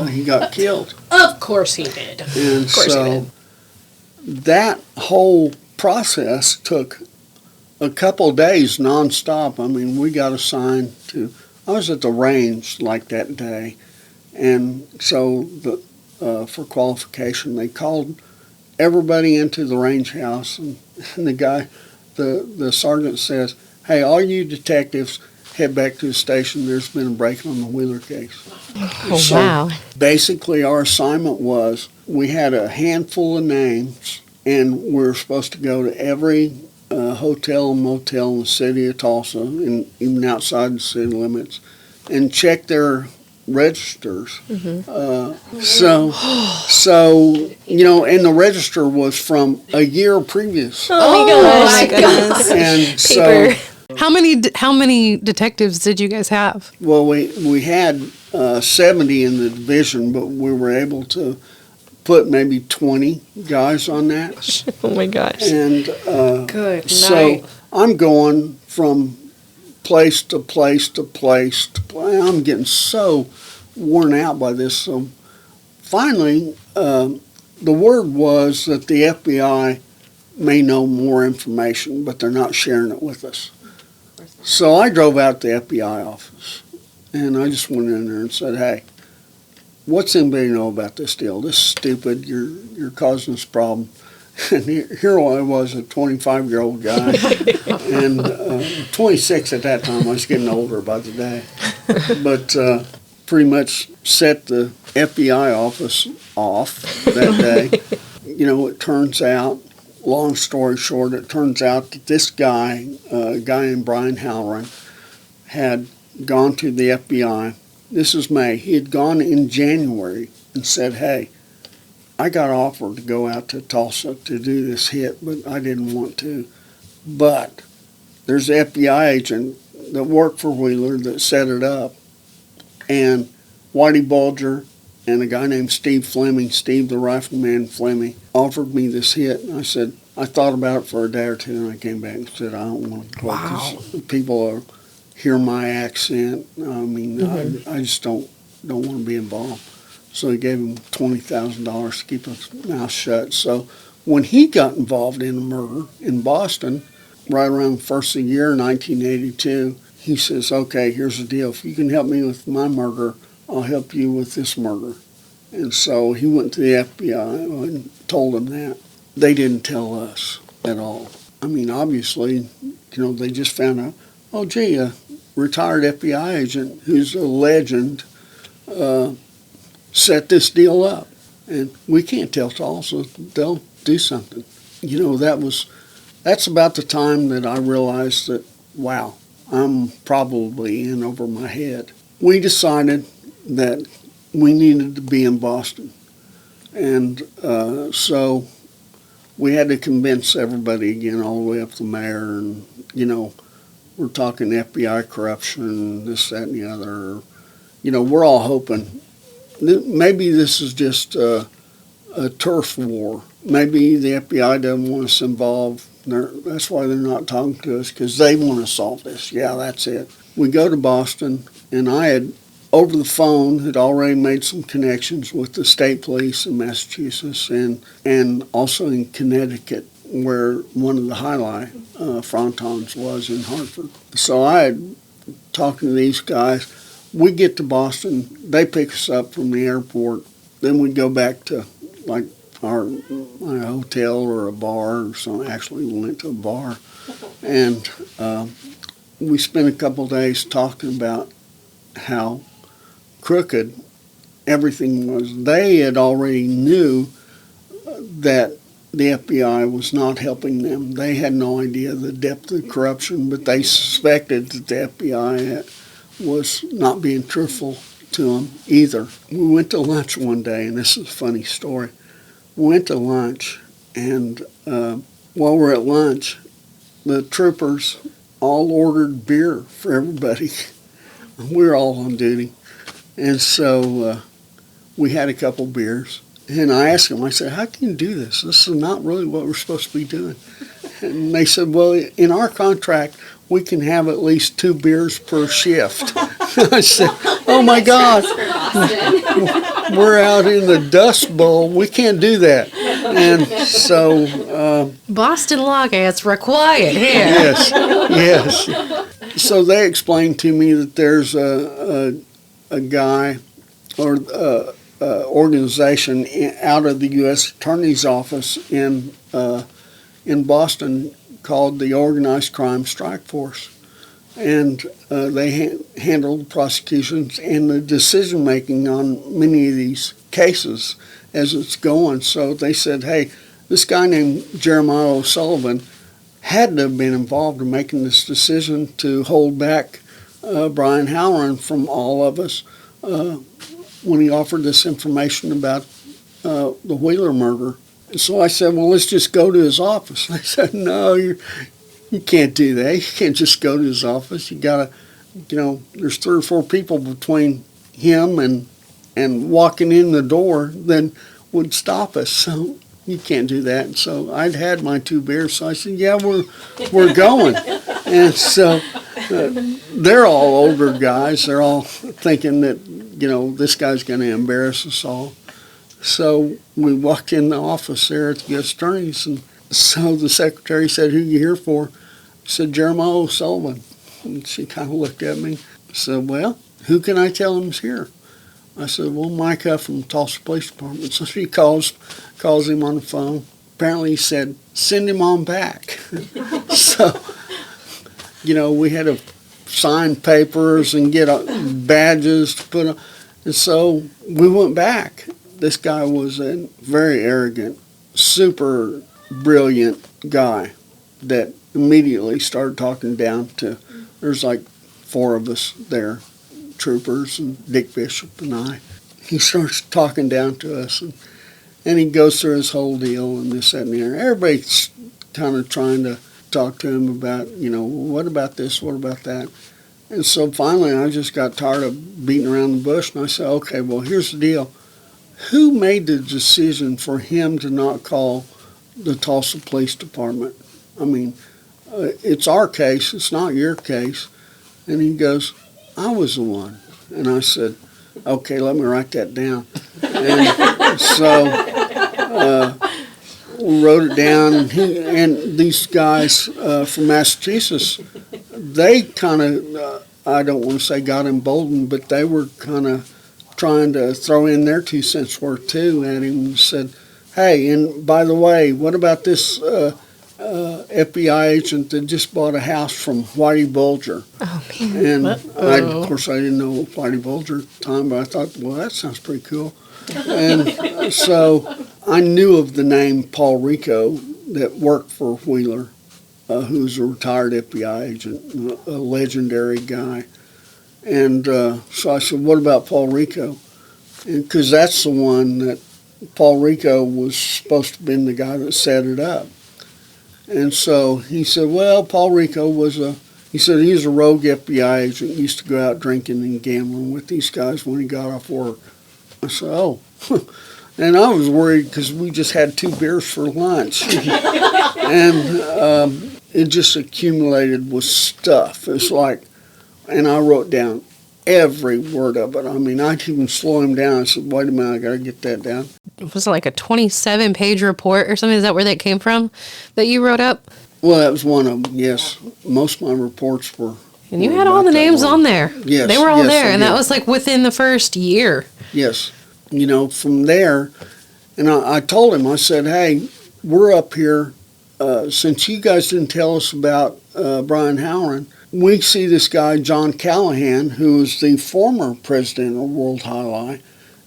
he got killed. Of course he did. And so that whole process took a couple days nonstop. I mean, we got assigned to, I was at the range like that day. And so for qualification, they called everybody into the range house, and the guy, the sergeant says, hey, all you detectives head back to the station. There's been a break on the Wheeler case. Oh, So wow. basically our assignment was we had a handful of names, and we were supposed to go to every hotel and motel in the city of Tulsa, and even outside the city limits, and check their registers. So and the register was from a year previous. Oh my goodness. And so, How many detectives did you guys have? well, we had 70 in the division, but we were able to put maybe 20 guys on that. Oh my gosh. And Good so I'm going from place to place to place. I'm getting so worn out by this. So finally, the word was that the FBI may know more information, but they're not sharing it with us. So I drove out to the FBI office, and I just went in there and said, hey, what's anybody know about this deal? This is stupid. You're causing us a problem. And here I was, a 25-year-old guy, and 26 at that time. I was getting older by the day. But pretty much set the FBI office off that day. It turns out, long story short, it turns out that this guy, a guy named Brian Halloran, had gone to the FBI. This is May. He had gone in January and said, hey, I got offered to go out to Tulsa to do this hit, but I didn't want to. But there's an FBI agent that worked for Wheeler that set it up, and Whitey Bulger and a guy named Steve Fleming, Steve the Rifleman Fleming, offered me this hit. And I said, I thought about it for a day or two, and I came back and said, I don't want to go. Wow. People hear my accent. I mean, I just don't want to be involved. So he gave him $20,000 to keep his mouth shut. So when he got involved in a murder in Boston, right around the first of the year, 1982, he says, okay, here's the deal. If you can help me with my murder, I'll help you with this murder. And so he went to the FBI and told them that. They didn't tell us at all. I mean, obviously, they just found out, oh, gee, a retired FBI agent who's a legend set this deal up. And we can't tell Tulsa. They'll do something. That's about the time that I realized that, wow, I'm probably in over my head. We decided that we needed to be in Boston. And so we had to convince everybody again, all the way up to the mayor. And, we're talking FBI corruption, this, that, and the other. We're all hoping maybe this is just a turf war. Maybe the FBI doesn't want us involved. That's why they're not talking to us, because they want to solve this. Yeah, that's it. We go to Boston, and I had, over the phone, had already made some connections with the state police in Massachusetts and also in Connecticut, where one of the highlight frontons was in Hartford. So I had talking to these guys. We get to Boston, they pick us up from the airport, then we go back to like our hotel or a bar or something. Actually, we went to a bar, and we spent a couple days talking about how crooked everything was. They had already knew that the FBI was not helping them. They had no idea the depth of corruption, but they suspected that the FBI was not being truthful to them either. We went to lunch one day, and this is a funny story. We went to lunch, and while we're at lunch, the troopers all ordered beer for everybody. We were all on duty. And so we had a couple beers. And I asked them, I said, how can you do this? This is not really what we're supposed to be doing. And they said, well, in our contract, we can have at least 2 beers per shift. I said, oh my God, we're out in the Dust Bowl. We can't do that. And so... Boston law gets required here. Yes. So they explained to me that there's a guy or organization out of the U.S. Attorney's Office in Boston called the Organized Crime Strike Force. And they handle the prosecutions and the decision-making on many of these cases as it's going. So they said, hey, this guy named Jeremiah O'Sullivan had to have been involved in making this decision to hold back Brian Halloran from all of us when he offered this information about the Wheeler murder. And so I said, well, let's just go to his office. They said, no, you can't do that. You can't just go to his office. You got to, there's 3 or 4 people between him and walking in the door that would stop us. So you can't do that. And so I'd had my 2 beers. So I said, yeah, we're going. And so they're all older guys. They're all thinking that, this guy's going to embarrass us all. So we walked in the office there at the U.S. Attorney's, and so the secretary said, "Who you here for?" I said, "Jeremiah O'Sullivan." And she kind of looked at me. I said, "Well, who can I tell him's here?" I said, "Well, Mike Huff from the Tulsa Police Department." So she calls him on the phone. Apparently he said, "Send him on back." So, we had to sign papers and get badges to put on. And so we went back. This guy was a very arrogant, super brilliant guy that immediately started talking down to, there's like 4 of us there, troopers and Dick Bishop and I. He starts talking down to us, and he goes through his whole deal and this, that, and the other. Everybody's kind of trying to talk to him about, what about this, what about that? And so finally I just got tired of beating around the bush, and I said, okay, well, here's the deal. Who made the decision for him to not call the Tulsa Police Department? I mean, it's our case, it's not your case. And he goes, "I was the one." And I said, "Okay, let me write that down." And so we wrote it down, and these guys from Massachusetts, they kind of, I don't want to say got emboldened, but they were kind of trying to throw in their 2 cents worth too at him, and said, "Hey, and by the way, what about this FBI agent that just bought a house from Whitey Bulger?" Oh, man. And of course I didn't know Whitey Bulger at the time, but I thought, well, that sounds pretty cool. And so I knew of the name Paul Rico that worked for Wheeler, who's a retired FBI agent, a legendary guy. And so I said, "What about Paul Rico?" Because that's the one that Paul Rico was supposed to have been the guy that set it up. And so he said, "Well, Paul Rico he's a rogue FBI agent, used to go out drinking and gambling with these guys when he got off work." I said, "Oh." And I was worried because we just had 2 beers for lunch. And it just accumulated with stuff. It's like, and I wrote down every word of it. I mean, I didn't even slow him down. I said, "Wait a minute, I got to get that down." Was it like a 27-page report or something? Is that where that came from that you wrote up? Well, that was one of them, yes. Most of my reports were. And you had all the names on there. Yes. They were all there, and did. that was like within the first year. Yes. From there, and I told him, I said, "Hey, we're up here. Since you guys didn't tell us about Brian Howren, we see this guy, John Callahan, who was the former president of World Highlight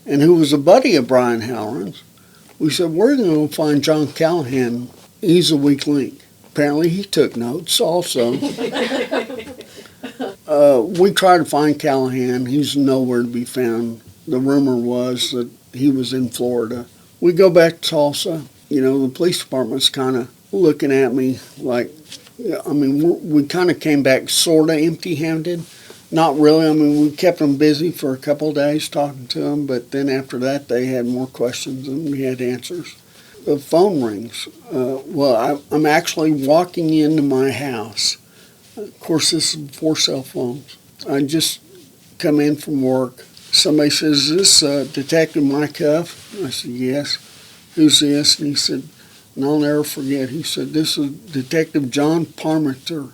and who was a buddy of Brian Howren's. We said, we're going to find John Callahan. He's a weak link." Apparently he took notes also. We tried to find Callahan. He's nowhere to be found. The rumor was that he was in Florida. We go back to Tulsa. The police department's kind of looking at me like, we kind of came back sort of empty-handed. Not really. We kept them busy for a couple of days talking to them, but then after that they had more questions than we had answers. The phone rings. I'm actually walking into my house. Of course, this is before cell phones. I just come in from work. Somebody says, "Is this Detective Mike Huff?" I said, "Yes." "Who's this?" And he said, and I'll never forget, he said, "This is Detective John Parmenter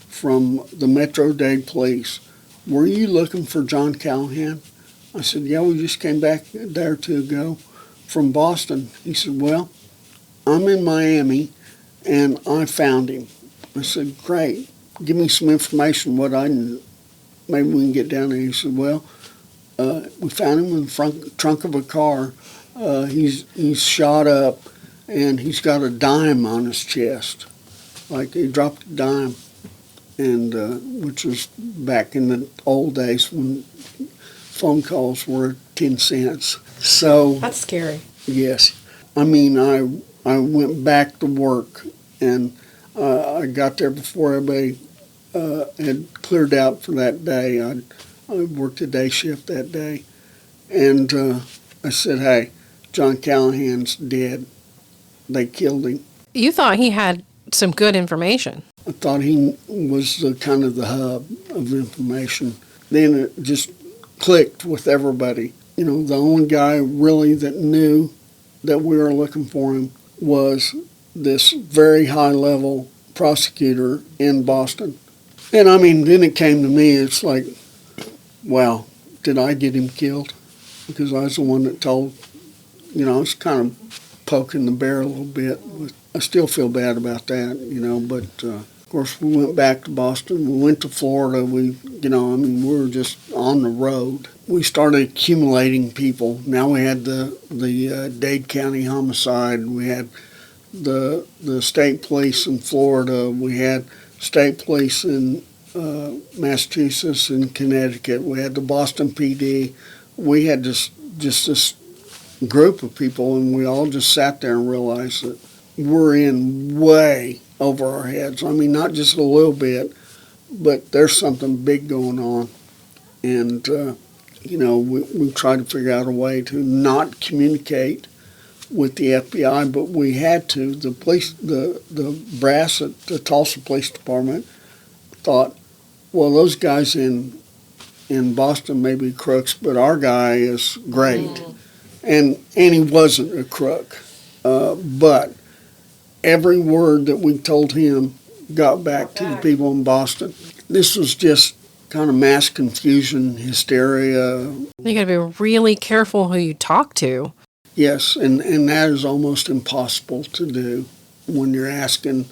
from the Metro-Dade Police. Were you looking for John Callahan?" I said, "Yeah, we just came back a day or 2 ago from Boston." He said, "Well, I'm in Miami, and I found him." I said, "Great. Give me some information, maybe we can get down there." He said, "Well, we found him in the trunk of a car. He's shot up, and he's got a dime on his chest. Like he dropped a dime, and which was back in the old days when phone calls were 10 cents. So That's scary. yes. I went back to work, and I got there before everybody had cleared out for that day. I worked a day shift that day, and I said, "Hey, John Callahan's dead. They killed him." You thought he had some good information. I thought he was the kind of the hub of information. Then it just clicked with everybody. You know, the only guy really that knew that we were looking for him was this very high-level prosecutor in Boston. And I mean, then it came to me, it's like, wow, did I get him killed? Because I was the one that told, you know, I was kind of poking the bear a little bit. I still feel bad about that, you know, but of course we went back to Boston. We went to Florida. We were just on the road. We started accumulating people. Now we had the Dade County homicide. We had the state police in Florida. We had state police in Massachusetts and Connecticut. We had the Boston PD. We had just this group of people, and we all just sat there and realized that we're in way over our heads. I mean, not just a little bit, but there's something big going on. And, you know, we tried to figure out a way to not communicate with the FBI, but we had to. The police, the brass at the Tulsa Police Department thought, well, those guys in Boston may be crooks, but our guy is great. And he wasn't a crook. But every word that we told him got back to the people in Boston. This was just kind of mass confusion, hysteria. You got to be really careful who you talk to. Yes, and that is almost impossible to do when you're asking.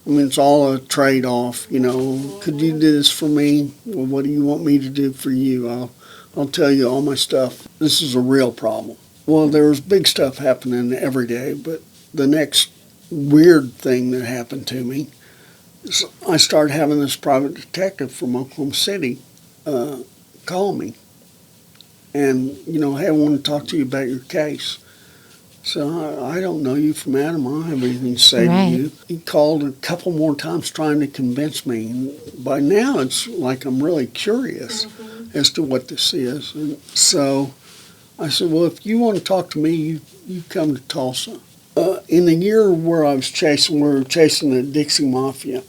I mean, it's all a trade-off, you know. Could you do this for me? Well, what do you want me to do for you? I'll tell you all my stuff. This is a real problem. Well, there was big stuff happening every day, but the next weird thing that happened to me is I started having this private detective from Oklahoma City call me. And, you know, hey, I want to talk to you about your case. So I don't know you from Adam. I don't have anything to say to you. He called a couple more times trying to convince me. And by now it's like I'm really curious as to what this is. And so I said, well, if you want to talk to me, you come to Tulsa. In the year where we were chasing the Dixie Mafia,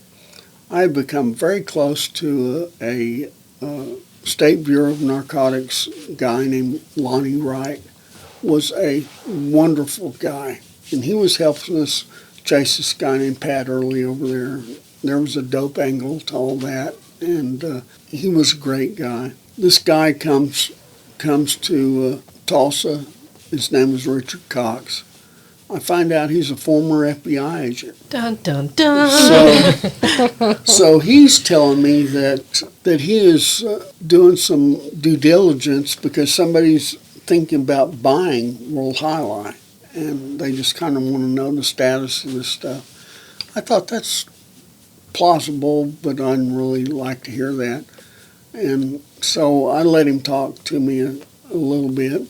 I had become very close to a State Bureau of Narcotics guy named Lonnie Wright. Was a wonderful guy, and he was helping us chase this guy named Pat Early over there. There was a dope angle to all that, and he was a great guy. This guy comes to Tulsa. His name is Richard Cox. I find out he's a former FBI agent. Dun, dun, dun. So he's telling me that he is doing some due diligence because somebody's thinking about buying World Highlight, and they just kind of want to know the status of this stuff. I thought that's plausible, but I'd really like to hear that. And so I let him talk to me a little bit,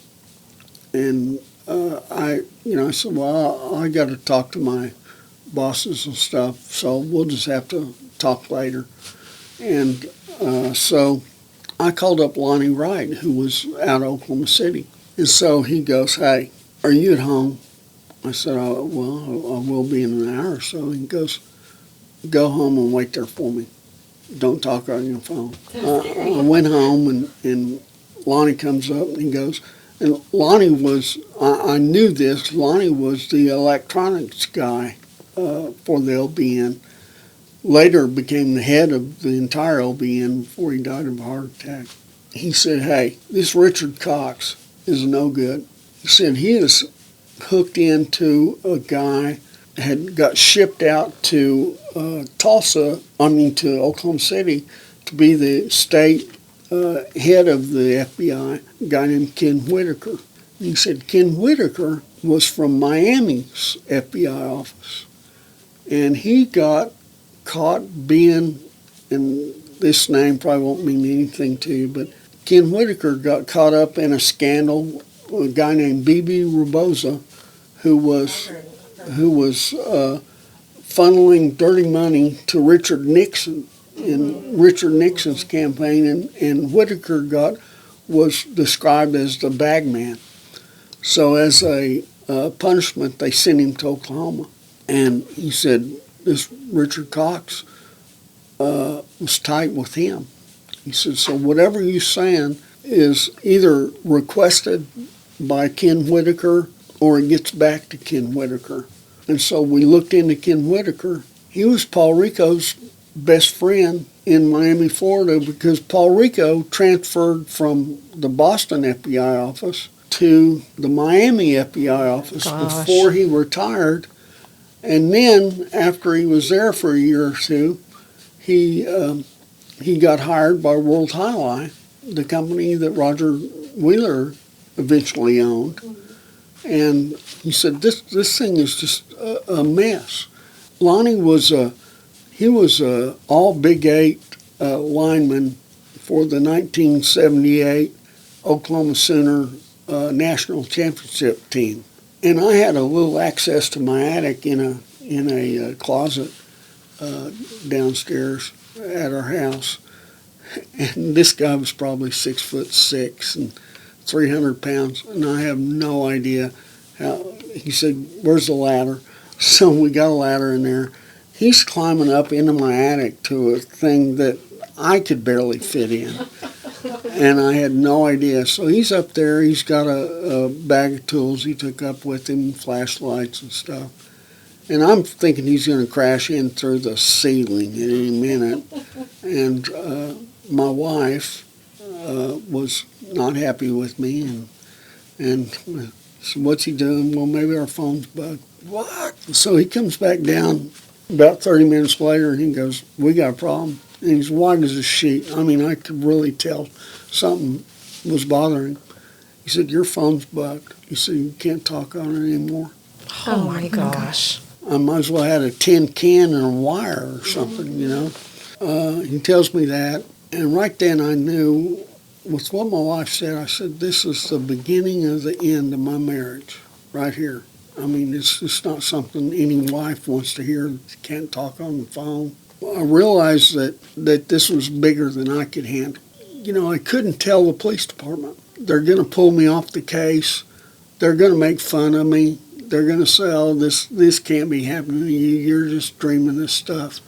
and I said, well, I got to talk to my bosses and stuff, so we'll just have to talk later. And so I called up Lonnie Wright, who was out of Oklahoma City. And so he goes, hey, are you at home? I said, well, I will be in an hour or so. He goes, go home and wait there for me. Don't talk on your phone. I went home, and Lonnie comes up, and he goes, and Lonnie was, I knew this, Lonnie was the electronics guy for the LBN. Later became the head of the entire LBN before he died of a heart attack. He said, hey, this Richard Cox is no good. He said he is hooked into a guy had got shipped out to to Oklahoma City to be the state head of the FBI, a guy named Ken Whitaker. And he said Ken Whitaker was from Miami's FBI office. And he got caught being, and this name probably won't mean anything to you, but Ken Whitaker got caught up in a scandal with a guy named B.B. Reboza, who was funneling dirty money to Richard Nixon in Richard Nixon's campaign, and Whitaker was described as the bagman. So as a punishment, they sent him to Oklahoma. And he said, this Richard Cox was tight with him. He said, so whatever you're saying is either requested by Ken Whitaker or it gets back to Ken Whitaker. And so we looked into Ken Whitaker. He was Paul Rico's best friend in Miami, Florida, because Paul Rico transferred from the Boston FBI office to the Miami FBI office before he retired. And then after he was there for a year or two, he got hired by World Highlight, the company that Roger Wheeler eventually owned. And he said, this thing is just a mess. Lonnie was a all Big 8 lineman for the 1978 Oklahoma Sooner national championship team. And I had a little access to my attic in a closet downstairs at our house. And this guy was probably 6'6" and 300 pounds, and I have no idea how. He said, where's the ladder? So we got a ladder in there. He's climbing up into my attic to a thing that I could barely fit in. And I had no idea. So he's up there. He's got a bag of tools he took up with him, flashlights and stuff. And I'm thinking he's going to crash in through the ceiling at any minute. And my wife was not happy with me. And so what's he doing? Well, maybe our phone's bugged. What? So he comes back down about 30 minutes later, and he goes, we got a problem. And he's white as a sheet. I mean, I could really tell something was bothering him. He said, your phone's bugged. He said, you can't talk on it anymore. Oh my gosh. I might as well have had a tin can and a wire or something, you know. He tells me that, and right then I knew, with what my wife said, I said, this is the beginning of the end of my marriage, right here. I mean, it's just not something any wife wants to hear, can't talk on the phone. I realized that this was bigger than I could handle. You know, I couldn't tell the police department. They're going to pull me off the case. They're going to make fun of me. They're going to say, oh, this can't be happening to you. You're just dreaming this stuff.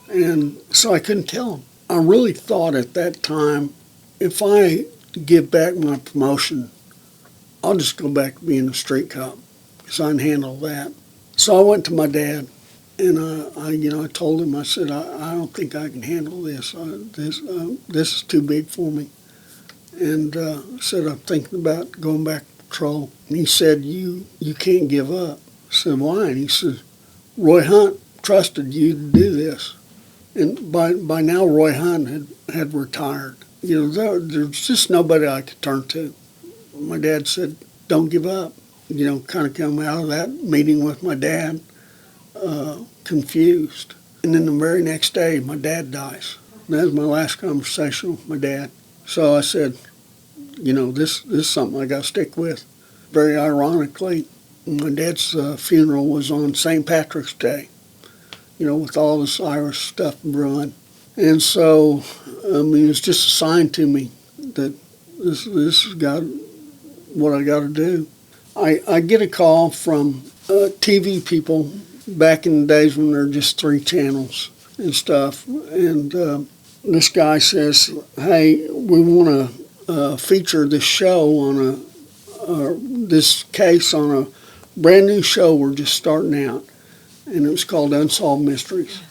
And so I couldn't tell them. I really thought at that time, if I give back my promotion, I'll just go back to being a street cop because I can handle that. So I went to my dad, and I told him, I said, I don't think I can handle this. This is too big for me. And I said, I'm thinking about going back to patrol. And he said, you can't give up. I said, why? And he said, Roy Hunt trusted you to do this. And by now, Roy Hunt had retired. You know, there's just nobody I could turn to. My dad said, don't give up. You know, kind of come out of that meeting with my dad confused. And then the very next day, my dad dies. That was my last conversation with my dad. So I said, you know, this is something I got to stick with. Very ironically, my dad's funeral was on St. Patrick's Day, you know, with all this Irish stuff brewing. And so, I mean, it's just a sign to me that this has got what I got to do. I get a call from TV people back in the days when there were just 3 channels and stuff. And this guy says, hey, we want to feature this show on this case on a brand new show we're just starting out. And it was called Unsolved Mysteries.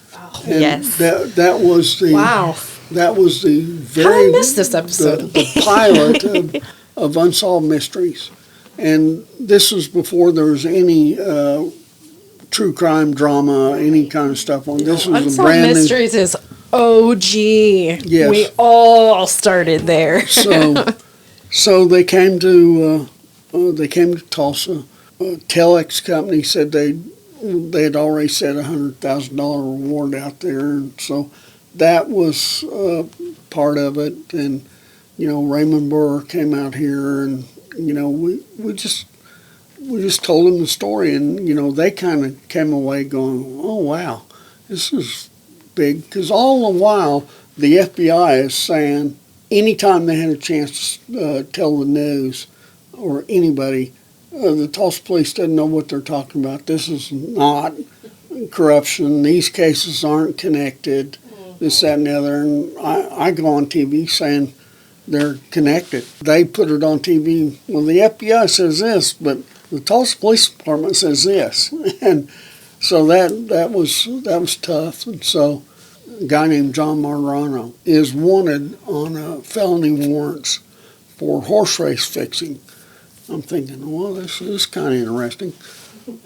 And Yes. that was the Wow. That was the very How I missed this episode. the pilot of Unsolved Mysteries. And this was before there was any true crime drama, any kind of stuff on. This was a Unsolved brand Mysteries is OG. Yes. We all started there. new. So they came to Tulsa. Telex company said they had already set $100,000 reward out there, and so that was part of it. And you know, Raymond Burr came out here, and you know, we just told them the story, and you know, they kind of came away going, "Oh wow, this is big." Because all the while, the FBI is saying, anytime they had a chance to tell the news or anybody, the Tulsa police doesn't know what they're talking about. This is not corruption. These cases aren't connected. this, that, and the other. And I go on TV saying they're connected. They put it on TV. Well, the FBI says this, but the Tulsa Police Department says this. And so that was tough. And so a guy named John Marrano is wanted on felony warrants for horse race fixing. I'm thinking, well, this is kind of interesting.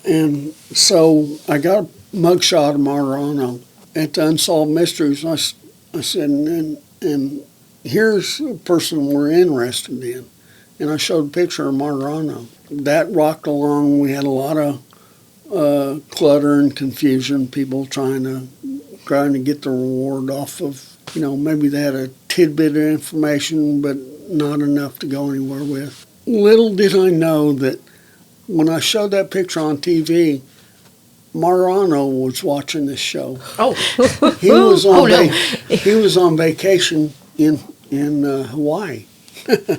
And so I got a mugshot of Marrano at the Unsolved Mysteries. I said, and here's a person we're interested in. And I showed a picture of Marrano. That rocked along. We had a lot of clutter and confusion, people trying to get the reward off of, maybe they had a tidbit of information, but not enough to go anywhere with. Little did I know that when I showed that picture on TV, Marrano was watching this show. Oh, He was on he was on vacation in Hawaii. A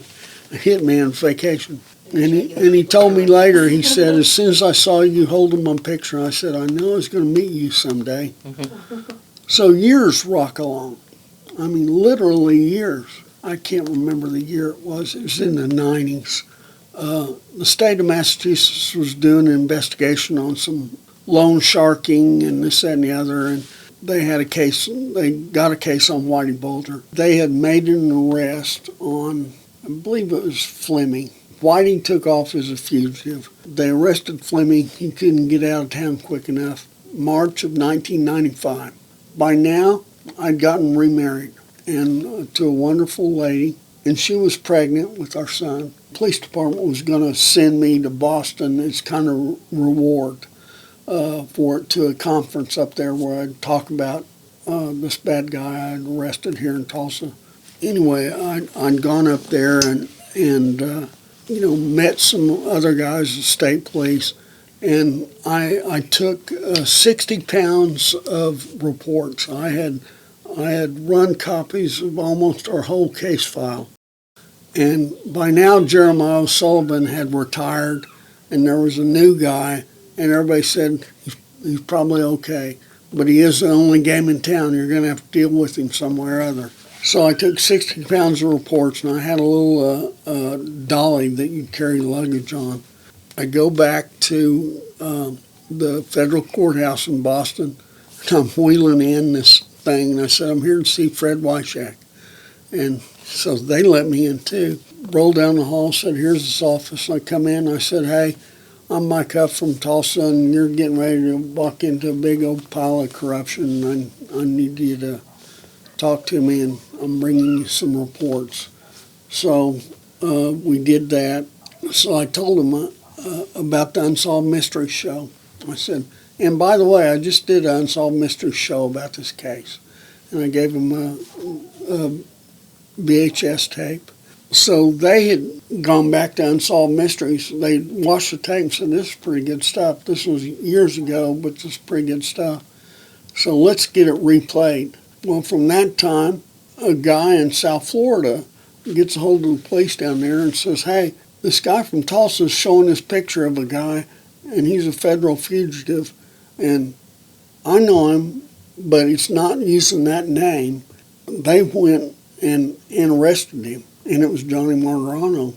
hitman's vacation. And he told me later, he said, as soon as I saw you holding my picture, I said, I know I was going to meet you someday. So years rock along. I mean, literally years. I can't remember the year it was. It was in the 90s. The state of Massachusetts was doing an investigation on some loan sharking and this, that, and the other, and they got a case on Whitey Bulger. They had made an arrest on, I believe it was Fleming. Whitey took off as a fugitive. They arrested Fleming. He couldn't get out of town quick enough. March of 1995. By now, I'd gotten remarried and to a wonderful lady, and she was pregnant with our son. The police department was going to send me to Boston as kind of reward for it, to a conference up there where I'd talk about this bad guy I'd arrested here in Tulsa. Anyway, I'd gone up there and met some other guys at state police, and I took 60 pounds of reports. I had run copies of almost our whole case file. And by now, Jeremiah O'Sullivan had retired, and there was a new guy, and everybody said, he's probably okay, but he is the only game in town. You're going to have to deal with him somewhere or other. So I took 60 pounds of reports, and I had a little dolly that you carry luggage on. I go back to the federal courthouse in Boston, and I'm wheeling in this thing, and I said, I'm here to see Fred Wyshak. And so they let me in too. Rolled down the hall, said, here's his office. I come in, I said, hey, I'm Mike Huff from Tulsa, and you're getting ready to walk into a big old pile of corruption, and I need you to talk to me, and I'm bringing you some reports. So we did that. So I told him about the Unsolved Mysteries show. I said, and by the way, I just did an Unsolved Mysteries show about this case. And I gave him a VHS tape. So they had gone back to Unsolved Mysteries. They watched the tape and said, this is pretty good stuff. This was years ago, but this is pretty good stuff. So let's get it replayed. Well, from that time, a guy in South Florida gets a hold of the police down there and says, hey, this guy from Tulsa is showing this picture of a guy, and he's a federal fugitive, and I know him, but it's not using that name. They went and arrested him, and it was Johnny Marrano.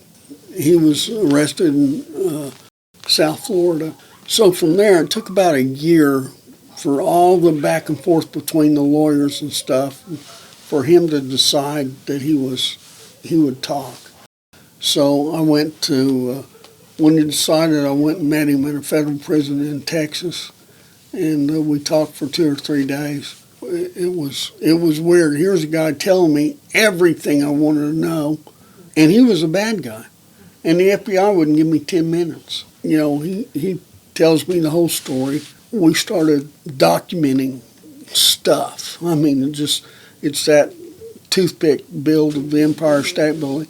He was arrested in South Florida. So from there, it took about a year for all the back and forth between the lawyers and stuff, for him to decide that he would talk. So I went to, when he decided, I went and met him in a federal prison in Texas, and we talked for 2 or 3 days. It was weird. Here's a guy telling me everything I wanted to know, and he was a bad guy. And the FBI wouldn't give me 10 minutes. He tells me the whole story. We started documenting stuff. I mean, it's that toothpick build of the Empire State Building.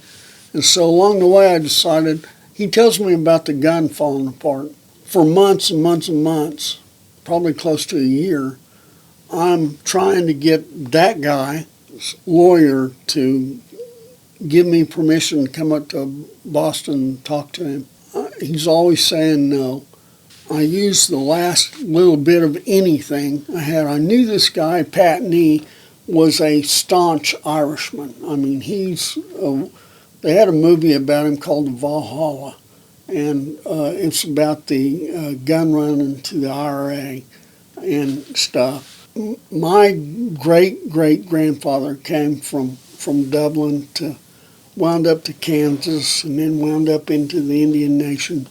And so along the way, I decided, he tells me about the gun falling apart. For months and months and months, probably close to a year, I'm trying to get that guy's lawyer to give me permission to come up to Boston and talk to him. He's always saying no. I used the last little bit of anything I had. I knew this guy, Pat Nee, was a staunch Irishman. I mean, they had a movie about him called Valhalla, and it's about the gun run into the IRA and stuff. My great-great-grandfather came from Dublin to wound up to Kansas and then wound up into the Indian Nation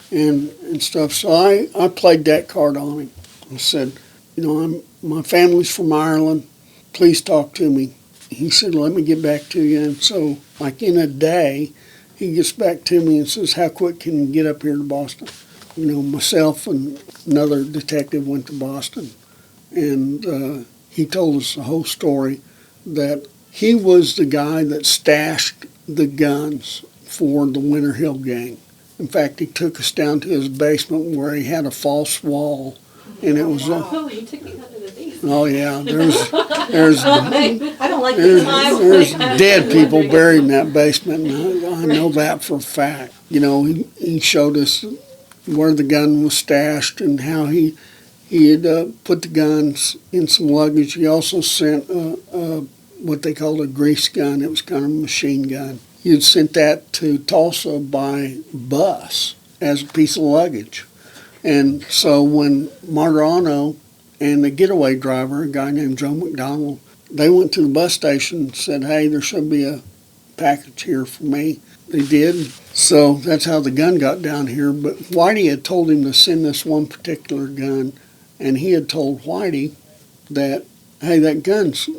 and stuff. So I played that card on him. I said, my family's from Ireland. Please talk to me. He said, let me get back to you. And so, like in a day, he gets back to me and says, how quick can you get up here to Boston? Myself and another detective went to Boston. And he told us the whole story, that he was the guy that stashed the guns for the Winter Hill Gang. In fact, he took us down to his basement where he had a false wall, and it was you took me down to the basement. oh yeah, there's I don't like there's dead people buried in that basement, and I know that for a fact. He showed us where the gun was stashed and how he had put the guns in some luggage. He also sent what they called a grease gun. It was kind of a machine gun. He had sent that to Tulsa by bus as a piece of luggage. And so when Margarano and the getaway driver, a guy named Joe McDonald, they went to the bus station and said, hey, there should be a package here for me. They did. So that's how the gun got down here. But Whitey had told him to send this one particular gun, and he had told Whitey that, hey, that gun's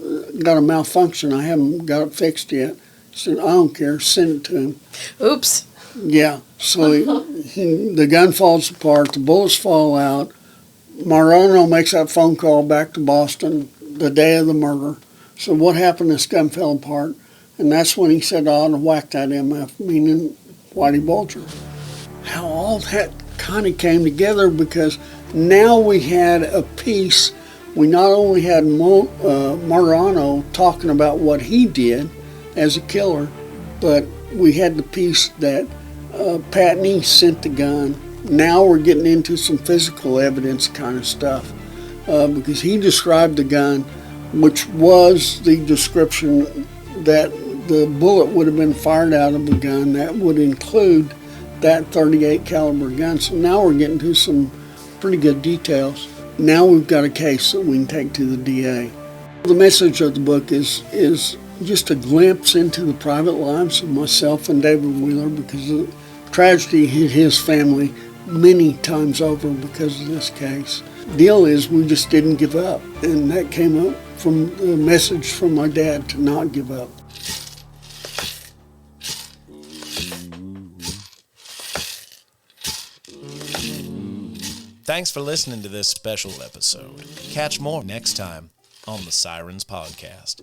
got a malfunction. I haven't got it fixed yet. He said, I don't care. Send it to him. Oops. Yeah. So the gun falls apart. The bullets fall out. Margarano makes that phone call back to Boston the day of the murder. So what happened? This gun fell apart. And that's when he said, I ought to whack that MF, meaning Whitey Bulger. How all that kind of came together, because now we had a piece. We not only had Margarano talking about what he did as a killer, but we had the piece that Patney sent the gun. Now we're getting into some physical evidence kind of stuff, because he described the gun, which was the description that the bullet would have been fired out of the gun. That would include that .38 caliber gun. So now we're getting to some pretty good details. Now we've got a case that we can take to the DA. The message of the book is just a glimpse into the private lives of myself and David Wheeler, because the tragedy hit his family many times over because of this case. Deal is, we just didn't give up, and that came up from the message from my dad to not give up. Thanks for listening to this special episode. Catch more next time on the Sirens Podcast.